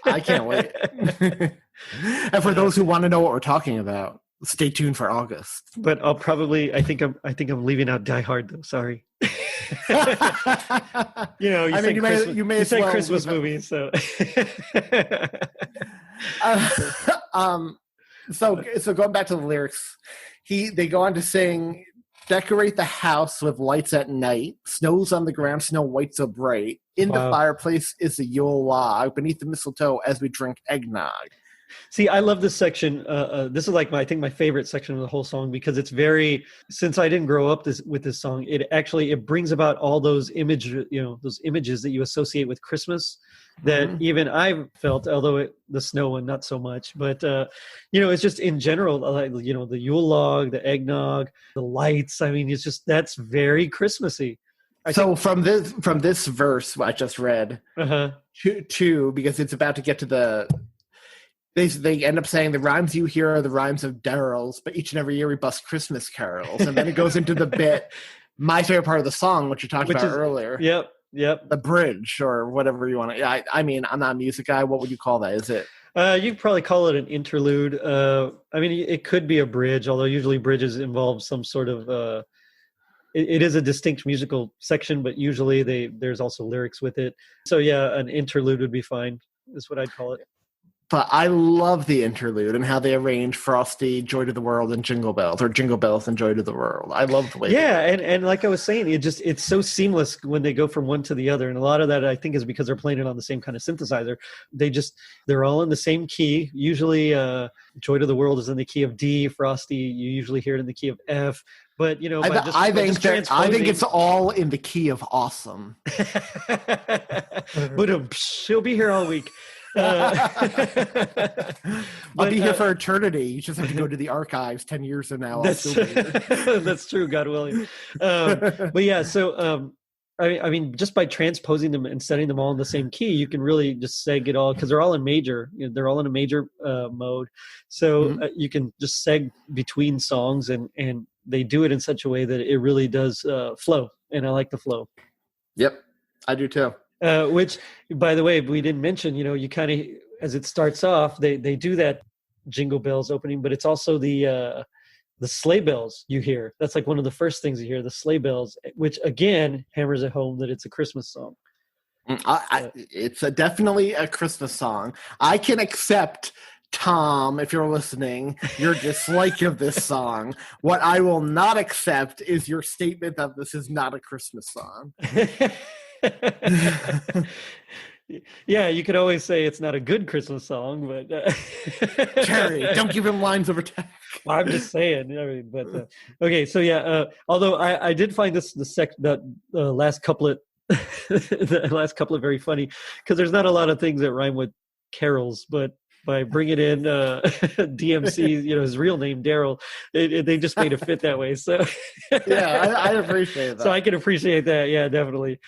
I can't wait. And for those who want to know what we're talking about, stay tuned for August. But I'll probably I think I'm leaving out Die Hard though. Sorry. You may say Christmas movies, so. So going back to the lyrics, they go on to sing, decorate the house with lights at night, snow's on the ground, snow white so bright. In the fireplace is the Yule log, beneath the mistletoe as we drink eggnog. See, I love this section. This is like I think my favorite section of the whole song, because it's very, since I didn't grow up with this song, it brings about all those images that you associate with Christmas that even I've felt, although the snow one, not so much, but it's just in general, like, the Yule log, the eggnog, the lights. I mean, it's just, that's very Christmassy. From this verse I just read, to because it's about to get to the, they end up saying the rhymes you hear are the rhymes of Daryl's, but each and every year we bust Christmas carols. And then it goes into the bit, my favorite part of the song, which you talked about earlier. Yep. The bridge or whatever you want to. I mean, I'm not a music guy. What would you call that? Is it? You'd probably call it an interlude. I mean, it could be a bridge, although usually bridges involve some sort of. It is a distinct musical section, but usually there's also lyrics with it. So yeah, an interlude would be fine. Is what I'd call it. But I love the interlude and how they arrange Frosty, Joy to the World, and Jingle Bells, or Jingle Bells and Joy to the World. I love the way. Yeah, and like I was saying, it's so seamless when they go from one to the other. And a lot of that, I think, is because they're playing it on the same kind of synthesizer. They're all in the same key. Usually, Joy to the World is in the key of D. Frosty, you usually hear it in the key of F. But I think it's all in the key of awesome. But she'll be here all week. I'll be here for eternity. You just have to go to the archives 10 years from now. That's true, God willing. But yeah, so I mean, just by transposing them and setting them all in the same key, you can really just seg it all because they're all in major. They're all in a major mode, so you can just seg between songs, and they do it in such a way that it really does flow. And I like the flow. Yep, I do too. Which, by the way, we didn't mention. You kind of, as it starts off, they do that Jingle Bells opening, but it's also the sleigh bells you hear. That's like one of the first things you hear, the sleigh bells, which again hammers it home that it's a Christmas song. It's definitely a Christmas song. I can accept, Tom, if you're listening, your dislike of this song. What I will not accept is your statement that this is not a Christmas song. Yeah, you could always say it's not a good Christmas song, but Jerry, don't give him lines over text. Well, I'm just saying. I mean, but okay, so yeah. Although I did find the last couplet, the last couplet very funny because there's not a lot of things that rhyme with carols, but by bringing in DMC, his real name Daryl, they just made it fit that way. So yeah, I appreciate that. So I can appreciate that. Yeah, definitely.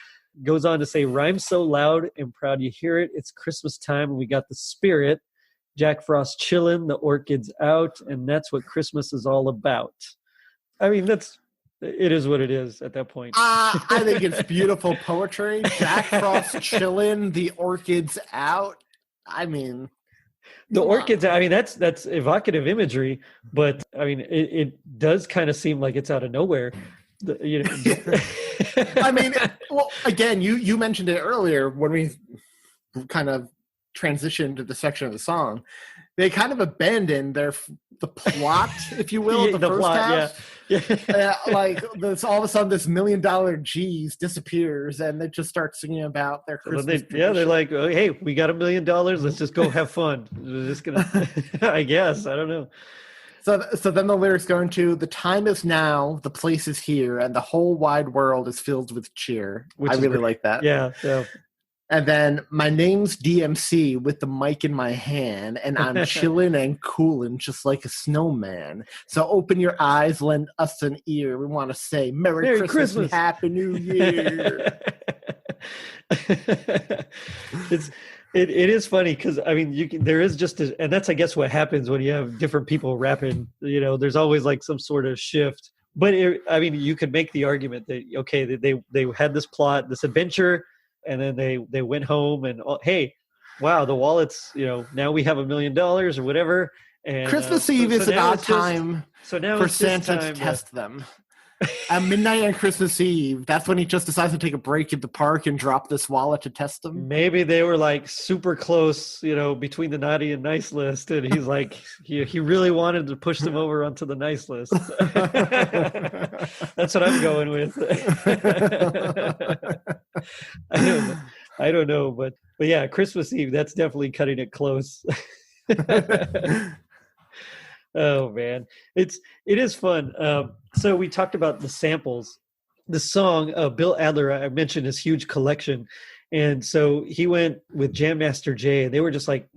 Goes on to say, rhymes so loud and proud you hear it. It's Christmas time and we got the spirit. Jack Frost chillin', the orchids out, and that's what Christmas is all about. I mean, it is what it is at that point. I think it's beautiful poetry. Jack Frost chillin', the orchids out. I mean, the orchids. I mean, that's evocative imagery, but I mean, it does kind of seem like it's out of nowhere. I mean, well, again, you mentioned it earlier when we kind of transitioned to the section of the song. They kind of abandoned the plot, if you will, of the first plot, half. Yeah. Like this, all of a sudden, this $1 million G's disappears, and they just start singing about their Christmas. They're like, oh, "Hey, we got $1 million. Let's just go have fun." We're just gonna, I guess, I don't know. So then the lyrics go into, the time is now, the place is here, and the whole wide world is filled with cheer. I really like that. Yeah. And then, my name's DMC with the mic in my hand, and I'm chilling and cooling just like a snowman. So open your eyes, lend us an ear. We want to say Merry Christmas and Happy New Year. It is funny because I mean there is just and that's I guess what happens when you have different people rapping. There's always like some sort of shift. But I mean you could make the argument that okay they had this plot, this adventure, and then they went home and hey, wow, the wallets, now we have $1 million or whatever. And Christmas Eve is an odd time for Santa to test them. At midnight on Christmas Eve, that's when he just decides to take a break at the park and drop this wallet to test them. Maybe they were like super close, between the naughty and nice list, and he's like, he really wanted to push them over onto the nice list. That's what I'm going with. I don't know, but yeah, Christmas Eve, that's definitely cutting it close. Oh man, it is fun. So we talked about the samples. The song, Bill Adler, I mentioned his huge collection, and so he went with Jam Master Jay, and they were just like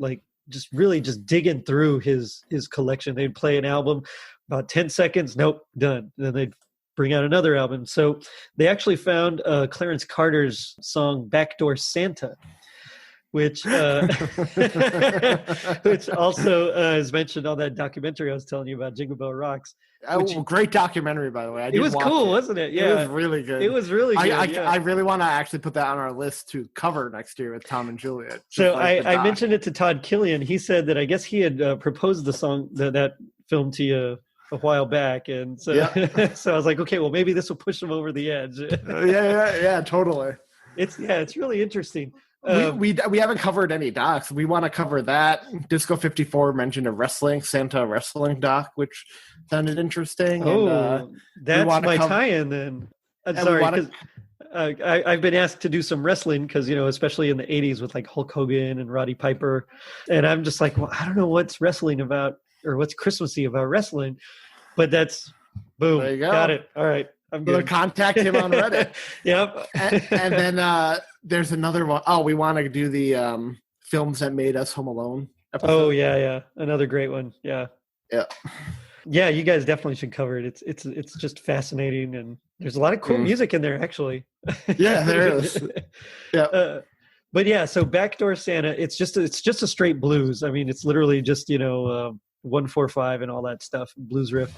just really just digging through his collection. They'd play an album, about 10 seconds, nope, done. And then they'd bring out another album. So they actually found Clarence Carter's song "Backdoor Santa," which also is mentioned on that documentary I was telling you about, Jingle Bell Rocks. Great documentary, by the way. It was cool, wasn't it? Yeah, it was really good. It was really good. I really want to actually put that on our list to cover next year with Tom and Juliet. So I mentioned it to Todd Killian. He said that I guess he had proposed the song, that film to you a while back, and so so I was like, okay, well maybe this will push him over the edge. yeah, totally. It's really interesting. We haven't covered any docs. We want to cover that. Disco 54 mentioned a Santa wrestling doc, which sounded interesting. Oh, that's my tie-in then. I'm sorry, because I've been asked to do some wrestling because, especially in the 80s with like Hulk Hogan and Roddy Piper. And I'm just like, well, I don't know what's wrestling about or what's Christmassy about wrestling. But that's, boom, there you go. Got it. All right. I'm going to contact him on Reddit. Yep. And then there's another one. Oh, we want to do the films that made us Home Alone episode. Oh, yeah. Another great one. Yeah. Yeah, you guys definitely should cover it. It's just fascinating, and there's a lot of cool music in there, actually. Yeah, there is. Yeah. But yeah, so Backdoor Santa, it's just a straight blues. I mean, it's literally just 1-4-5 and all that stuff, blues riff,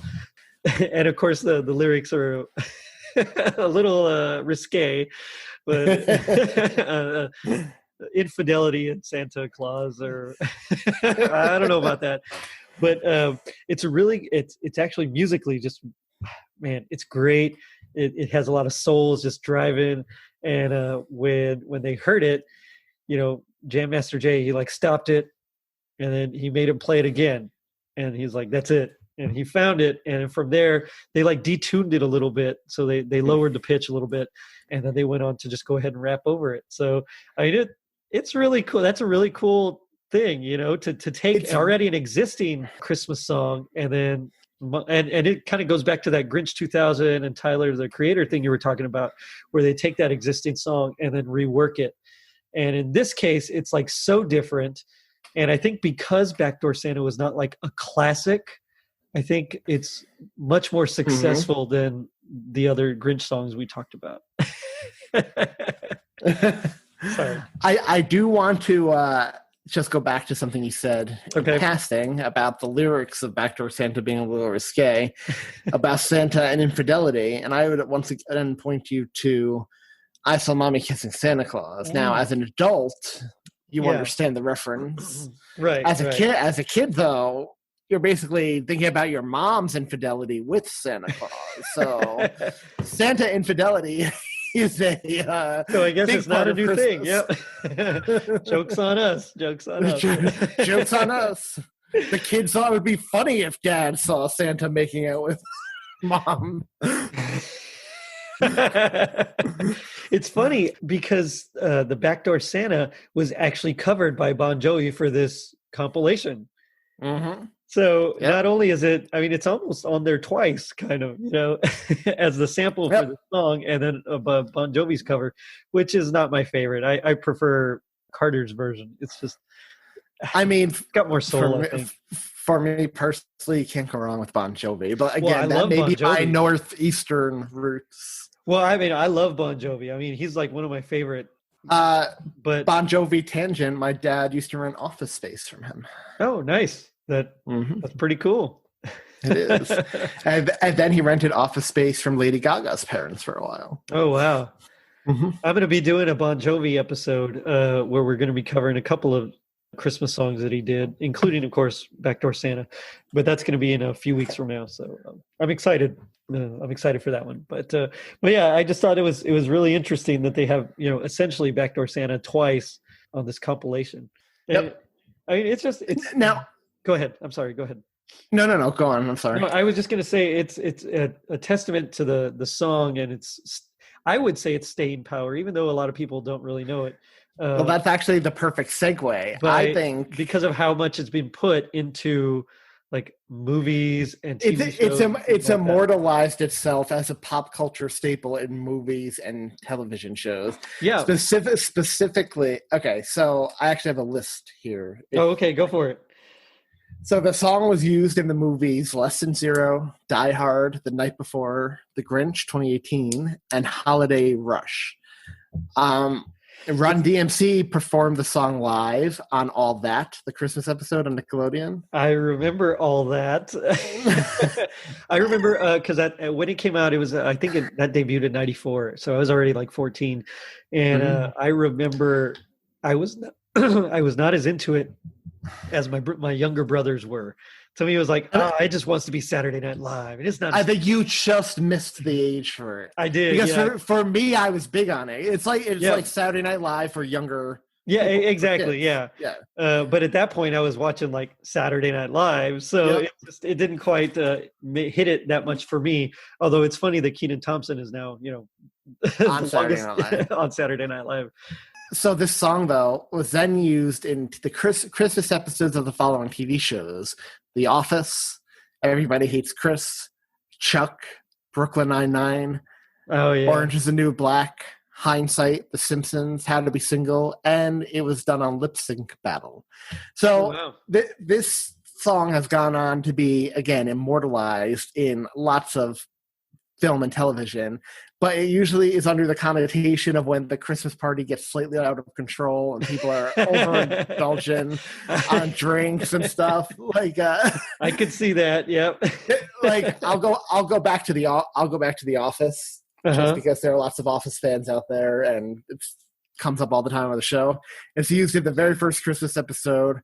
and of course the lyrics are a little risque, but infidelity and Santa Claus, or I don't know about that, but it's actually musically just, man, it's great. It has a lot of souls just driving, and when they heard it, Jam Master Jay, he like stopped it, and then he made him play it again, and he's like, that's it. And he found it, and from there they like detuned it a little bit, so they lowered the pitch a little bit, and then they went on to just go ahead and rap over it. So I mean, it's really cool. That's a really cool thing, to take already an existing Christmas song, and then and it kind of goes back to that Grinch 2000 and Tyler the Creator thing you were talking about, where they take that existing song and then rework it. And in this case, it's like so different. And I think because Backdoor Santa was not like a classic, I think it's much more successful than the other Grinch songs we talked about. Sorry. I do want to just go back to something you said in passing about the lyrics of Backdoor Santa being a little risque, about Santa and infidelity. And I would once again point you to I Saw Mommy Kissing Santa Claus. Now, as an adult, you understand the reference. Right. As a kid, though, you're basically thinking about your mom's infidelity with Santa Claus. So Santa infidelity is a so I guess it's not a new thing. Christmas. Yep. Jokes on us. Jokes on us. Jokes on us. The kids thought it would be funny if Dad saw Santa making out with Mom. It's funny because the Backdoor Santa was actually covered by Bon Jovi for this compilation. Mm-hmm. So not only is it, I mean, it's almost on there twice, kind of, as the sample for the song, and then Bon Jovi's cover, which is not my favorite. I prefer Carter's version. It's just, I mean, it's got more soul. For me personally, you can't go wrong with Bon Jovi. But again, that may be my northeastern roots. Well, I mean, I love Bon Jovi. I mean, he's like one of my favorite. But Bon Jovi tangent, my dad used to rent Office Space from him. Oh, nice. That's pretty cool. It is. and then he rented Office Space from Lady Gaga's parents for a while. Oh, wow. Mm-hmm. I'm going to be doing a Bon Jovi episode where we're going to be covering a couple of Christmas songs that he did, including, of course, Backdoor Santa. But that's going to be in a few weeks from now. So I'm excited. I'm excited for that one. But yeah, I just thought it was really interesting that they have, essentially Backdoor Santa twice on this compilation. Yep. I mean, it's now. Go ahead. I'm sorry. Go ahead. No. Go on. I'm sorry. No, I was just going to say it's a testament to the song, and I would say it's staying power, even though a lot of people don't really know it. Well, that's actually the perfect segue. But I think because of how much it's been put into like movies and TV shows, it's immortalized itself as a pop culture staple in movies and television shows. Yeah. Specifically, okay, so I actually have a list here. Okay, go for it. So the song was used in the movies Lesson Zero, Die Hard, The Night Before, The Grinch 2018, and Holiday Rush. Run DMC performed the song live on All That, the Christmas episode on Nickelodeon. I remember All That. I remember because when it came out, it was that debuted in '94, so I was already like 14, and I remember I was not as into it as my younger brothers were. To me, it was like, it just wants to be Saturday Night Live. And it's not. I think you just missed the age for it. I did. Because for me, I was big on it. It's like Saturday Night Live for younger. Yeah, exactly. Yeah. But at that point, I was watching like Saturday Night Live. So it didn't quite hit it that much for me. Although it's funny that Kenan Thompson is now, on Saturday Night Live. On Saturday Night Live. So this song, though, was then used in the Christmas episodes of the following TV shows: The Office, Everybody Hates Chris, Chuck, Brooklyn Nine-Nine, Orange is the New Black, Hindsight, The Simpsons, How to Be Single, and it was done on Lip Sync Battle. So this song has gone on to be, again, immortalized in lots of film and television, but it usually is under the connotation of when the Christmas party gets slightly out of control and people are overindulging on drinks and stuff. Like, I could see that. Yep. Like, I'll go back to the Office, just because there are lots of Office fans out there, and it comes up all the time on the show. It's used in the very first Christmas episode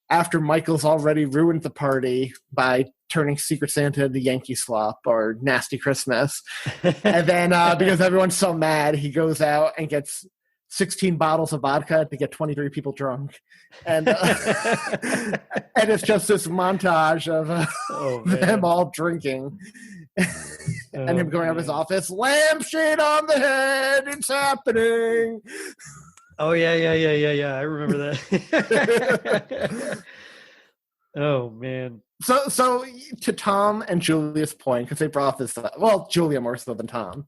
after Michael's already ruined the party by turning Secret Santa into Yankee Slop or Nasty Christmas. And then because everyone's so mad, he goes out and gets 16 bottles of vodka to get 23 people drunk. And and it's just this montage of them all drinking. And him going out of his office, lampshade on the head, it's happening. Oh, yeah. I remember that. Oh, man. So to Tom and Julia's point, because they brought this up, well, Julia more so than Tom.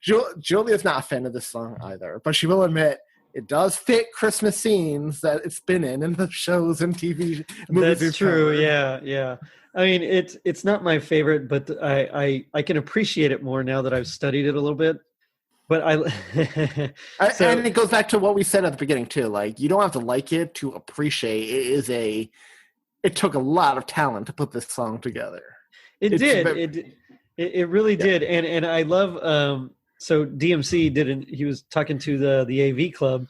Julia's not a fan of this song either, but she will admit it does fit Christmas scenes that it's been in the shows and TV movies. That's true, yeah. I mean, it's not my favorite, but I can appreciate it more now that I've studied it a little bit. But and it goes back to what we said at the beginning too. Like, you don't have to like it to appreciate it. It took a lot of talent to put this song together. It really did, and I love. So DMC he was talking to the AV Club,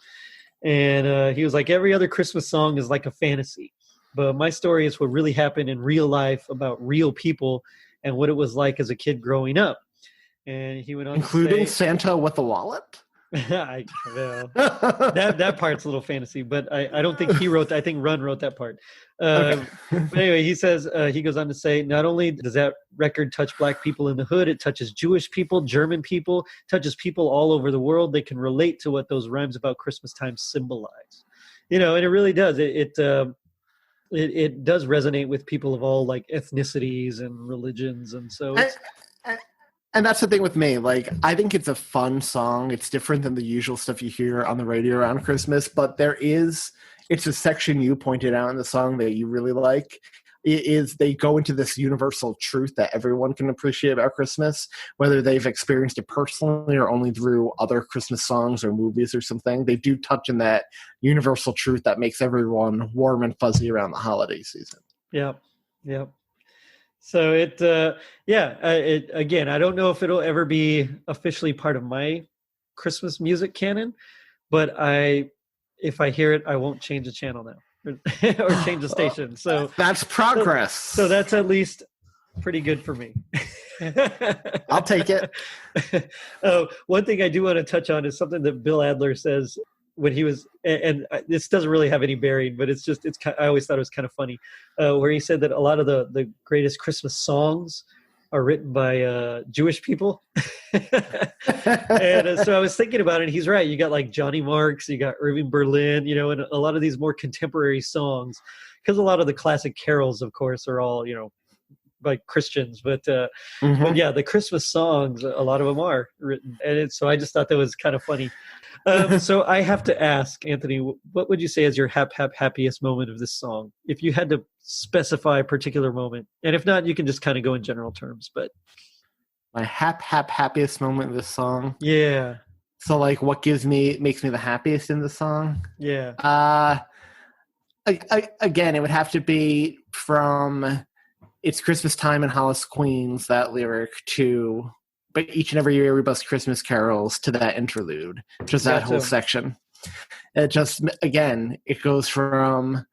and he was like, every other Christmas song is like a fantasy, but my story is what really happened in real life about real people and what it was like as a kid growing up. And he went on, including Santa with a wallet. That part's a little fantasy, but I don't think he wrote. I think Run wrote that part. But anyway, he says he goes on to say, not only does that record touch Black people in the hood, it touches Jewish people, German people, touches people all over the world. They can relate to what those rhymes about Christmas time symbolize. And it really does. It does resonate with people of all like ethnicities and religions, and so. And that's the thing with me. Like, I think it's a fun song. It's different than the usual stuff you hear on the radio around Christmas, but it's a section you pointed out in the song that you really like. It is they go into this universal truth that everyone can appreciate about Christmas, whether they've experienced it personally or only through other Christmas songs or movies or something. They do touch in that universal truth that makes everyone warm and fuzzy around the holiday season. Yeah. So again, I don't know if it'll ever be officially part of my Christmas music canon, but if I hear it, I won't change the channel now or change the station. So that's progress. So that's at least pretty good for me. I'll take it. One thing I do want to touch on is something that Bill Adler says when he was, and this doesn't really have any bearing, but I always thought it was kind of funny, where he said that a lot of the greatest Christmas songs are written by Jewish people. And so I was thinking about it, and he's right. You got like Johnny Marks, you got Irving Berlin, and a lot of these more contemporary songs, because a lot of the classic carols, of course, are all, like Christians, but yeah, the Christmas songs, a lot of them are written. And so I just thought that was kind of funny. So I have to ask, Anthony, what would you say is your happiest moment of this song? If you had to specify a particular moment, and if not, you can just kind of go in general terms, but. My happiest moment of this song? Yeah. So like what makes me the happiest in the song? Yeah. Again, it would have to be from It's Christmas Time in Hollis, Queens, that lyric, to But Each and Every Year We Bust Christmas Carols, to that interlude, just that whole section. It just, again, it goes from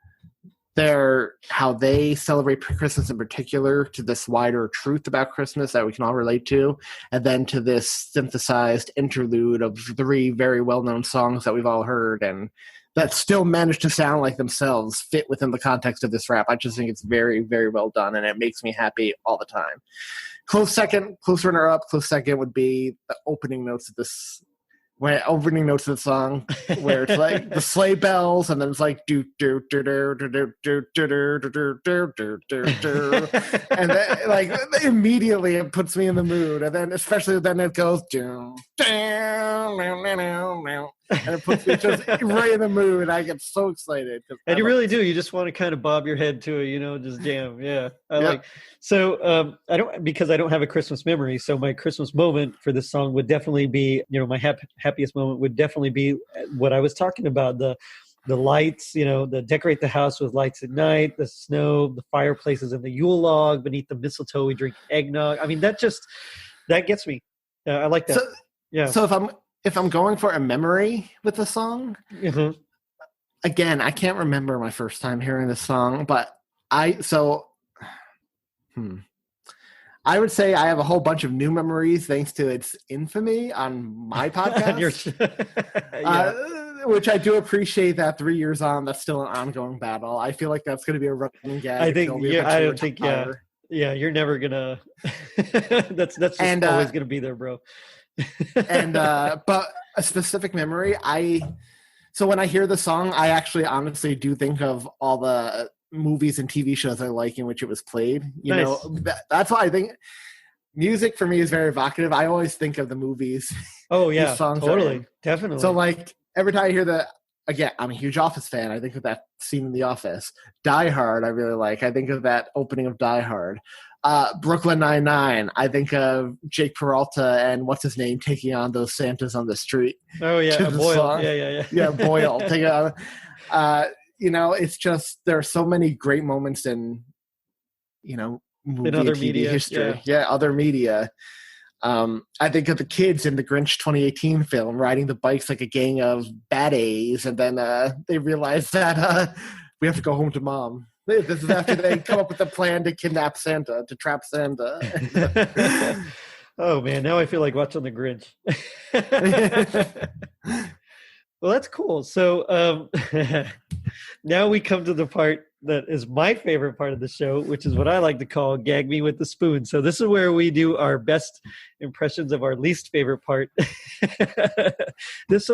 how they celebrate Christmas in particular to this wider truth about Christmas that we can all relate to, and then to this synthesized interlude of 3 very well-known songs that we've all heard and that still manage to sound like themselves, fit within the context of this rap. I just think it's very, very well done, and it makes me happy all the time. Close runner-up would be the opening notes of this where opening notes of the song where it's like the sleigh bells and then it's like do do do do do do do do do do do do, and then like immediately it puts me in the mood, and then especially then it goes down and it puts me just right in the mood. I get so excited, and you really do. You just want to kind of bob your head to it, just jam. Yeah, So I don't have a Christmas memory. So my Christmas moment for this song would definitely be, my happiest moment would definitely be what I was talking about, the lights, the decorate the house with lights at night, the snow, the fireplaces and the Yule log beneath the mistletoe. We drink eggnog. I mean, that gets me. I like that. So, yeah. So if I'm going for a memory with the song, again, I can't remember my first time hearing this song, but I would say I have a whole bunch of new memories thanks to its infamy on my podcast, which I do appreciate that 3 years on, that's still an ongoing battle. I feel like that's going to be a running gag. I think, you're never going to, that's just always going to be there, bro. And but a specific memory, so when I hear the song, I actually honestly do think of all the movies and TV shows I like in which it was played. That's why I think music for me is very evocative. I always think of the movies. Oh yeah, songs totally, definitely. So like every time I hear again, I'm a huge Office fan. I think of that scene in The Office. Die Hard, I really like. I think of that opening of Die Hard. Brooklyn Nine-Nine, I think of Jake Peralta and what's his name taking on those Santas on the street. Oh yeah, Boyle. Yeah, Boyle. It's just there are so many great moments in movie in other TV media history. Other media. I think of the kids in the Grinch 2018 film riding the bikes like a gang of bad A's, and then they realize that we have to go home to mom. This is after they come up with a plan to kidnap Santa, to trap Santa. Oh man, now I feel like watching the Grinch. Well, that's cool. So now we come to the part that is my favorite part of the show, which is what I like to call Gag Me with the Spoon. So this is where we do our best impressions of our least favorite part. This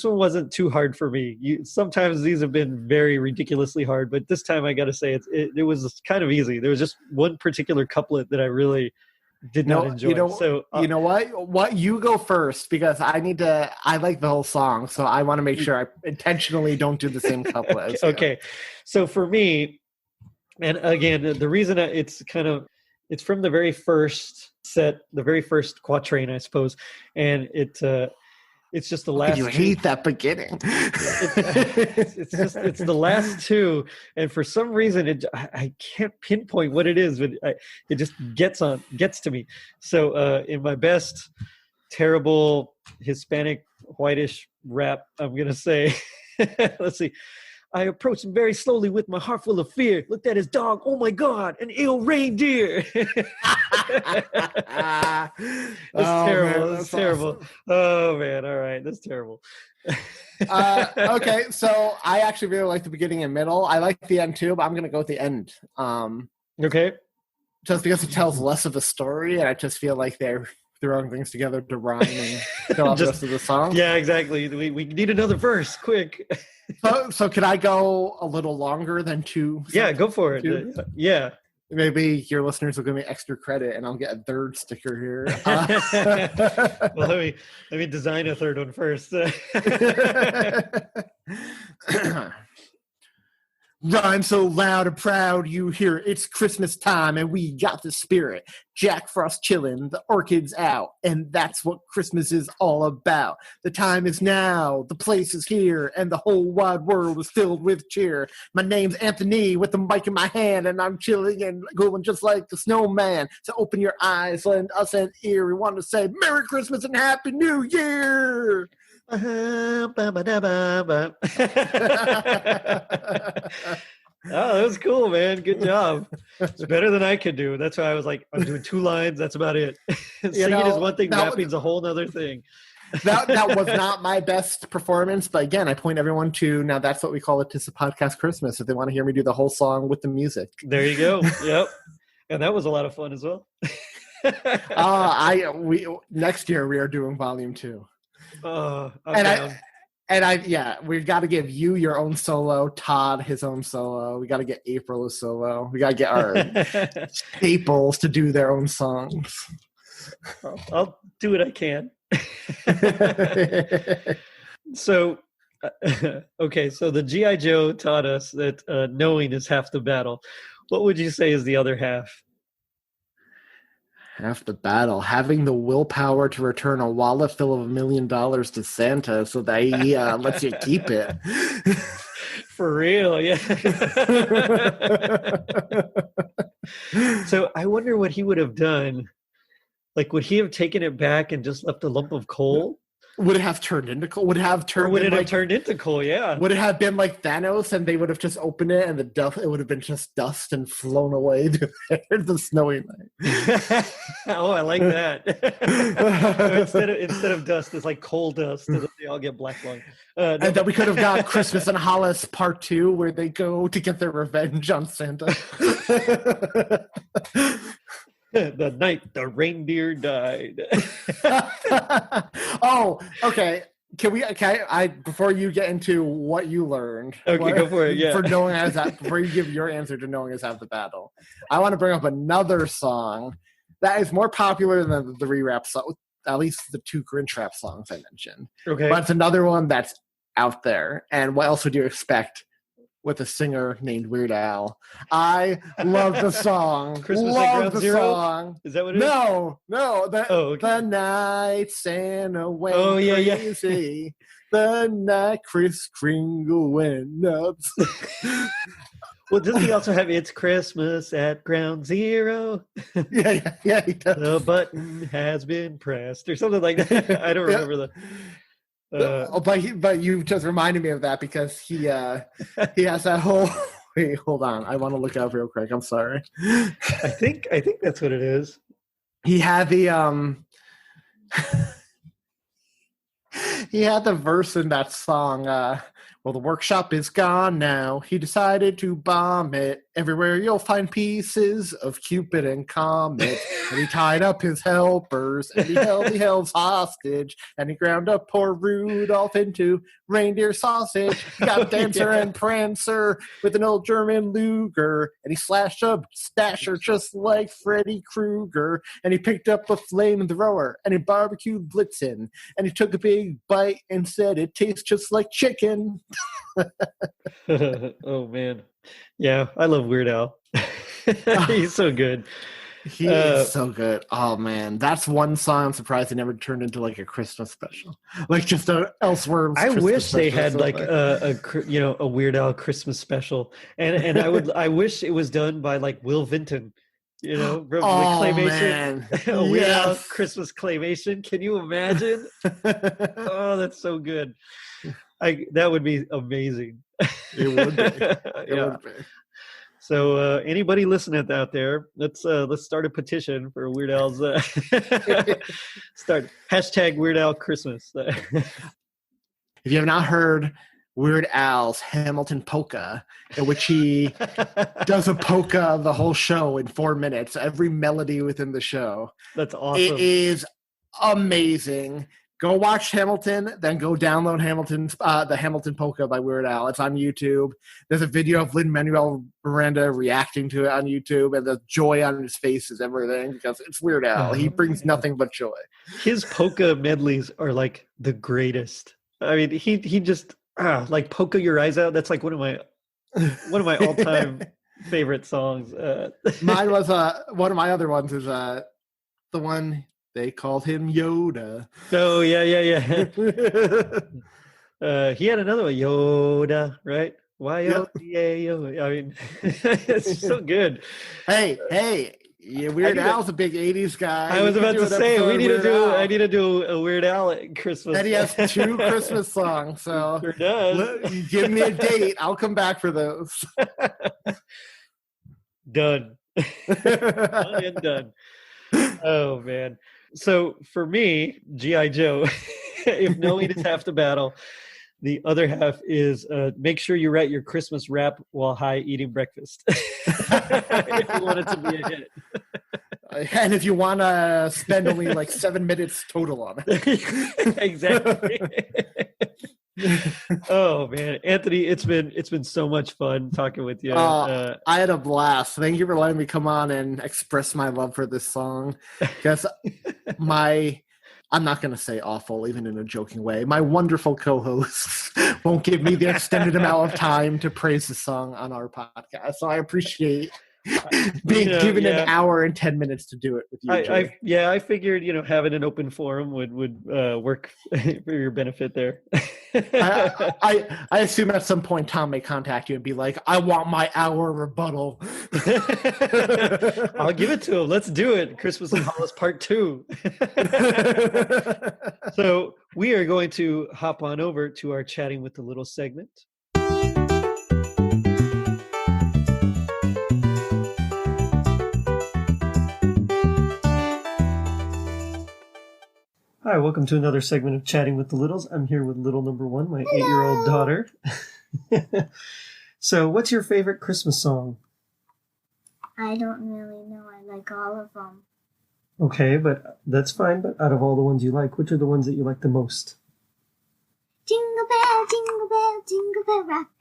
one wasn't too hard for me. Sometimes these have been very ridiculously hard, but this time I got to say it was kind of easy. There was just one particular couplet that I really did not enjoy. You know what? You go first because I like the whole song, so I want to make sure I intentionally don't do the same couplet. Okay. So for me, and again, the reason it's from the very first set, the very first quatrain, I suppose, and it's just the last. You hate that beginning. It's the last two, and for some reason, I can't pinpoint what it is, but it just gets to me. So, in my best terrible Hispanic whitish rap, I'm gonna say, let's see. I approached him very slowly with my heart full of fear. Looked at his dog. Oh my God, an ill reindeer. That's terrible. Man, that's terrible. Awesome. Oh man. All right. That's terrible. Okay. So I actually really like the beginning and middle. I like the end too, but I'm going to go with the end. Okay. Just because it tells less of a story, and I just feel like they're throwing things together to rhyme and fill out the rest of the song. Yeah, exactly. We need another verse, quick. So could I go a little longer than two? Yeah, go for it. Yeah. Maybe your listeners will give me extra credit, and I'll get a third sticker here. Well, let me design a third one first. Rhyme so loud and proud, you hear it. It's Christmas time, and we got the spirit. Jack Frost chillin', the orchids out, and that's what Christmas is all about. The time is now, the place is here, and the whole wide world is filled with cheer. My name's Anthony with the mic in my hand, and I'm chilling and going just like the snowman. So open your eyes, lend us an ear. We want to say Merry Christmas and Happy New Year! Oh, that was cool, man. Good job. It's better than I could do. That's why I was like, I'm doing 2 lines. That's about it. Singing is one thing, rapping's a whole other thing. that was not my best performance, but again, I point everyone to now. That's what we call it. Tis a Podcast Christmas. If they want to hear me do the whole song with the music, there you go. Yep, and that was a lot of fun as well. Next year we are doing Volume 2. I'm And down. we've got to give you your own solo, Todd his own solo. We got to get April a solo. We got to get our staples to do their own songs. I'll do what I can. So, okay, so the G.I. Joe taught us that knowing is half the battle. What would you say is the other half? Half the battle, having the willpower to return a wallet full of $1 million to Santa so that he lets you keep it. For real, yeah. So I wonder what he would have done. Like, would he have taken it back and just left a lump of coal? Would it have turned into coal? Would it have turned? Or would it have turned into coal? Yeah. Would it have been like Thanos, and they would have just opened it, and the dust? It would have been just dust and flown away to the snowy night. Oh, I like that. instead of dust, it's like coal dust, so that they all get black lung. And then we could have got Christmas in Hollis Part 2, where they go to get their revenge on Santa. The night the reindeer died. Oh, okay. I before you get into what you learned? Okay, go for it. Yeah. For knowing as that, before you give your answer to knowing is half the battle, I want to bring up another song that is more popular than the three rap song, at least the two Grinch rap songs I mentioned. Okay. But it's another one that's out there. And what else would you expect with a singer named Weird Al? I love the song. Christmas love at Ground the Zero? song. Is that what it is? No. Okay. The night Santa went yeah. crazy. The night Kris Kringle went nuts. Well, doesn't he also have "It's Christmas at Ground Zero"? Yeah, he does. The button has been pressed, or something like that. I don't remember the. But you just reminded me of that because he has that whole. Wait, hold on. I want to look it up real quick. I'm sorry. I think that's what it is. He had the he had the verse in that song. Well, the workshop is gone now. He decided to bomb it. Everywhere you'll find pieces of Cupid and Comet. And he tied up his helpers, and he held the elves hostage, and he ground up poor Rudolph into reindeer sausage. He got Dancer and Prancer with an old German Luger, and he slashed up Stasher just like Freddy Krueger, and he picked up a flamethrower, and he barbecued Blitzen, and he took a big bite and said it tastes just like chicken. Oh man, yeah, I love Weird Al. He's so good. He is so good. Oh man, that's one song I'm surprised they never turned into like a Christmas special, like just a Elseworlds. I Christmas wish they special. had like a Weird Al Christmas special, and I wish it was done by like Will Vinton. From the claymation, a Weird Al Christmas claymation. Can you imagine? Oh, that's so good. That would be amazing. It would be. It would be. So anybody listening out there, let's start a petition for Weird Al's start hashtag Weird Al Christmas. If you have not heard Weird Al's Hamilton polka, in which he does a polka of the whole show in 4 minutes, every melody within the show. That's awesome. It is amazing. Go watch Hamilton, then go download the Hamilton polka by Weird Al. It's on YouTube. There's a video of Lin-Manuel Miranda reacting to it on YouTube, and the joy on his face is everything because it's Weird Al. He brings nothing but joy. His polka medleys are like the greatest. I mean, he just like Polka Your Eyes Out. That's like one of my all-time favorite songs. Mine was one of my other ones is the one. They called him Yoda. Oh, yeah. He had another one, Yoda, right? Y-O-D-A-O. I mean, it's so good. Hey, Weird Al's a big 80s guy. I was about to say, I need to do a Weird Al Christmas. And he has 2 Christmas songs, so sure does. Give me a date. I'll come back for those. Done. Done and done. Oh, man. So for me, G.I. Joe, if knowing is half the battle, the other half is make sure you write your Christmas rap while high eating breakfast. If you want it to be a hit. And if you want to spend only like 7 minutes total on it. Exactly. Oh man, Anthony, it's been so much fun talking with you. I had a blast. Thank you for letting me come on and express my love for this song. Because I'm not going to say awful, even in a joking way. My wonderful co-hosts won't give me the extended amount of time to praise the song on our podcast. So I appreciate being given an hour and 10 minutes to do it with you. I figured having an open forum would work for your benefit there. I assume at some point Tom may contact you and be like, I want my hour rebuttal. I'll give it to him. Let's do it. Christmas in Hollis Part 2. So we are going to hop on over to our Chatting with the Little segment. Hi, welcome to another segment of Chatting with the Littles. I'm here with little number one, my 8-year-old daughter. So, what's your favorite Christmas song? I don't really know. I like all of them. Okay, but that's fine. But out of all the ones you like, which are the ones that you like the most? Jingle bell, jingle bell rock.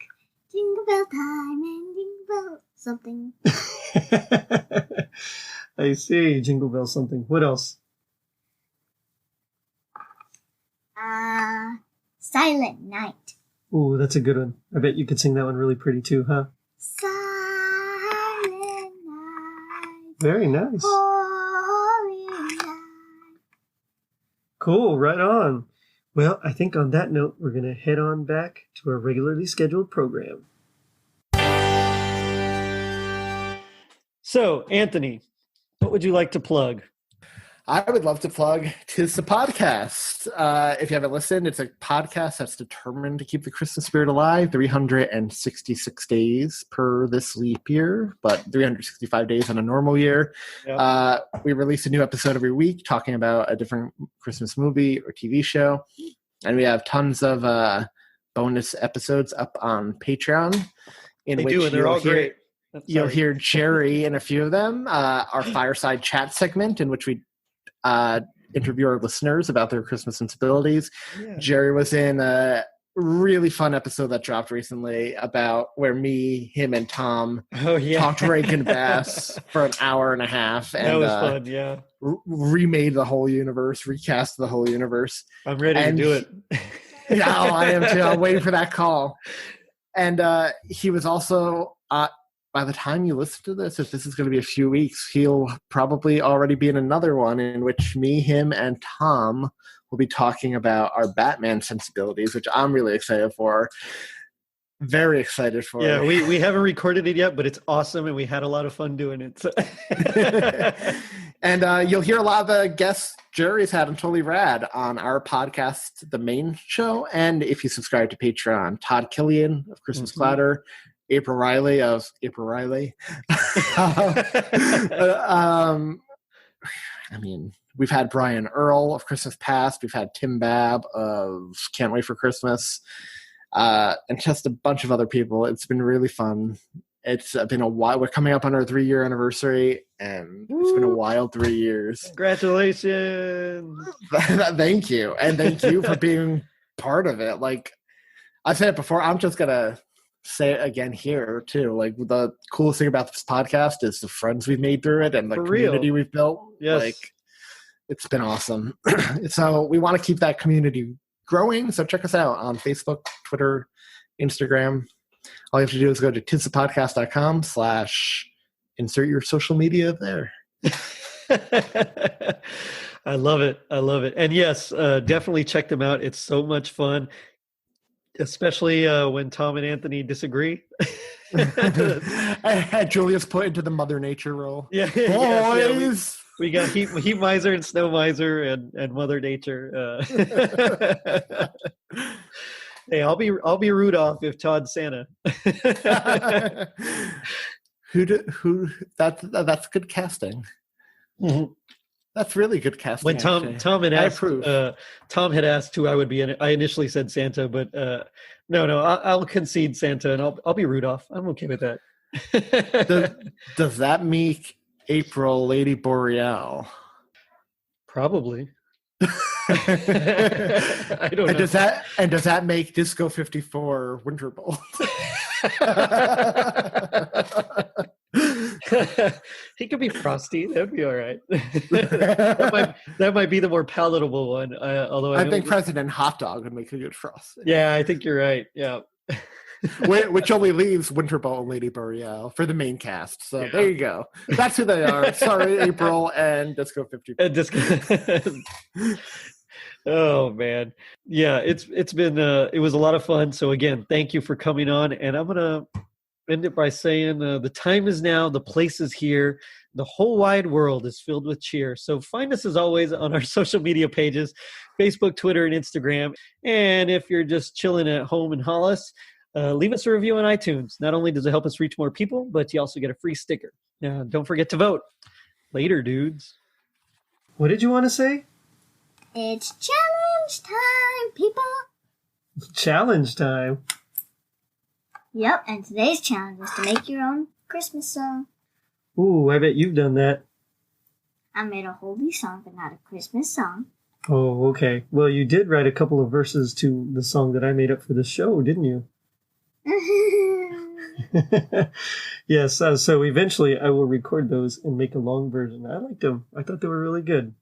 Jingle bell time and jingle bell something. I see. Jingle bell something. What else? Silent Night. Ooh, that's a good one. I bet you could sing that one really pretty too, huh? Silent Night. Very nice. Holy night. Cool, right on. Well, I think on that note, we're going to head on back to our regularly scheduled program. So, Anthony, what would you like to plug? I would love to plug Tis the Podcast. If you haven't listened, it's a podcast that's determined to keep the Christmas spirit alive 366 days per this leap year, but 365 days in a normal year. Yep. We release a new episode every week talking about a different Christmas movie or TV show. And we have tons of bonus episodes up on Patreon. They're all great. You'll hear Jerry in a few of them. Our fireside chat segment in which we interview our listeners about their Christmas sensibilities. Yeah. Jerry was in a really fun episode that dropped recently about where me, him, and Tom talked Rankin Bass for an hour and a half. And, that was fun, yeah. Remade the whole universe, recast the whole universe. I'm ready to do it. Yeah, I am too. I'm waiting for that call. And he was also... by the time you listen to this, if this is going to be a few weeks, he'll probably already be in another one in which me, him, and Tom will be talking about our Batman sensibilities, which I'm really excited for. Very excited for. Yeah, we haven't recorded it yet, but it's awesome, and we had a lot of fun doing it. So. And you'll hear a lot of the guests Jerry's had on Totally Rad on our podcast, the main show, and if you subscribe to Patreon, Todd Killian of Christmas Clatter, April Riley of April Riley. I mean, we've had Brian Earl of Christmas Past. We've had Tim Babb of Can't Wait for Christmas. And just a bunch of other people. It's been really fun. It's been a while. We're coming up on our 3-year anniversary, and it's been a wild 3 years. Congratulations. Thank you. And thank you for being part of it. Like I said it before, I'm just going to say it again here too. Like the coolest thing about this podcast is the friends we've made through it and the community we've built. Yes. Like it's been awesome. So we want to keep that community growing. So check us out on Facebook, Twitter, Instagram. All you have to do is go to tidsthepodcast.com/insert your social media there. I love it. And yes, definitely check them out. It's so much fun. Especially when Tom and Anthony disagree. I had Julius put into the Mother Nature role. Yeah, boys. We got heat miser and snow miser and Mother Nature. Hey, I'll be Rudolph if Todd's Santa. Who? That's good casting. Mm-hmm. That's really good casting. When Tom had asked, Tom had asked who I would be in it. I initially said Santa, but no, I'll concede Santa, and I'll be Rudolph. I'm okay with that. Does that make April Lady Boreal. Probably. I don't know. Does that make Disco 54 Winter Bolt? He could be Frosty. That'd be all right. that might be the more palatable one. Although I think President Hot Dog would make a good Frosty. Yeah, I think you're right. Yeah. Which only leaves Winter Bolt and Lady Boreal for the main cast. So there you go. That's who they are. Sorry, April and Disco 54. Oh man, yeah, it's been it was a lot of fun. So again, thank you for coming on, and I'm gonna end it by saying the time is now, the place is here, the whole wide world is filled with cheer. So find us as always on our social media pages, Facebook, Twitter, and Instagram. And if you're just chilling at home in Hollis, leave us a review on iTunes. Not only does it help us reach more people, but you also get a free sticker. Don't forget to vote. Later, dudes. What did you want to say? It's challenge time, people. Challenge time? Yep, and today's challenge is to make your own Christmas song. Ooh, I bet you've done that. I made a holy song, but not a Christmas song. Oh, okay. Well, you did write a couple of verses to the song that I made up for the show, didn't you? Yes, so eventually I will record those and make a long version. I liked them. I thought they were really good.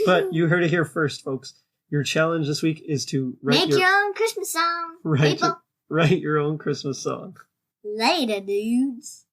But you heard it here first, folks. Your challenge this week is to make your own Christmas song, people. Write your own Christmas song. Later, dudes.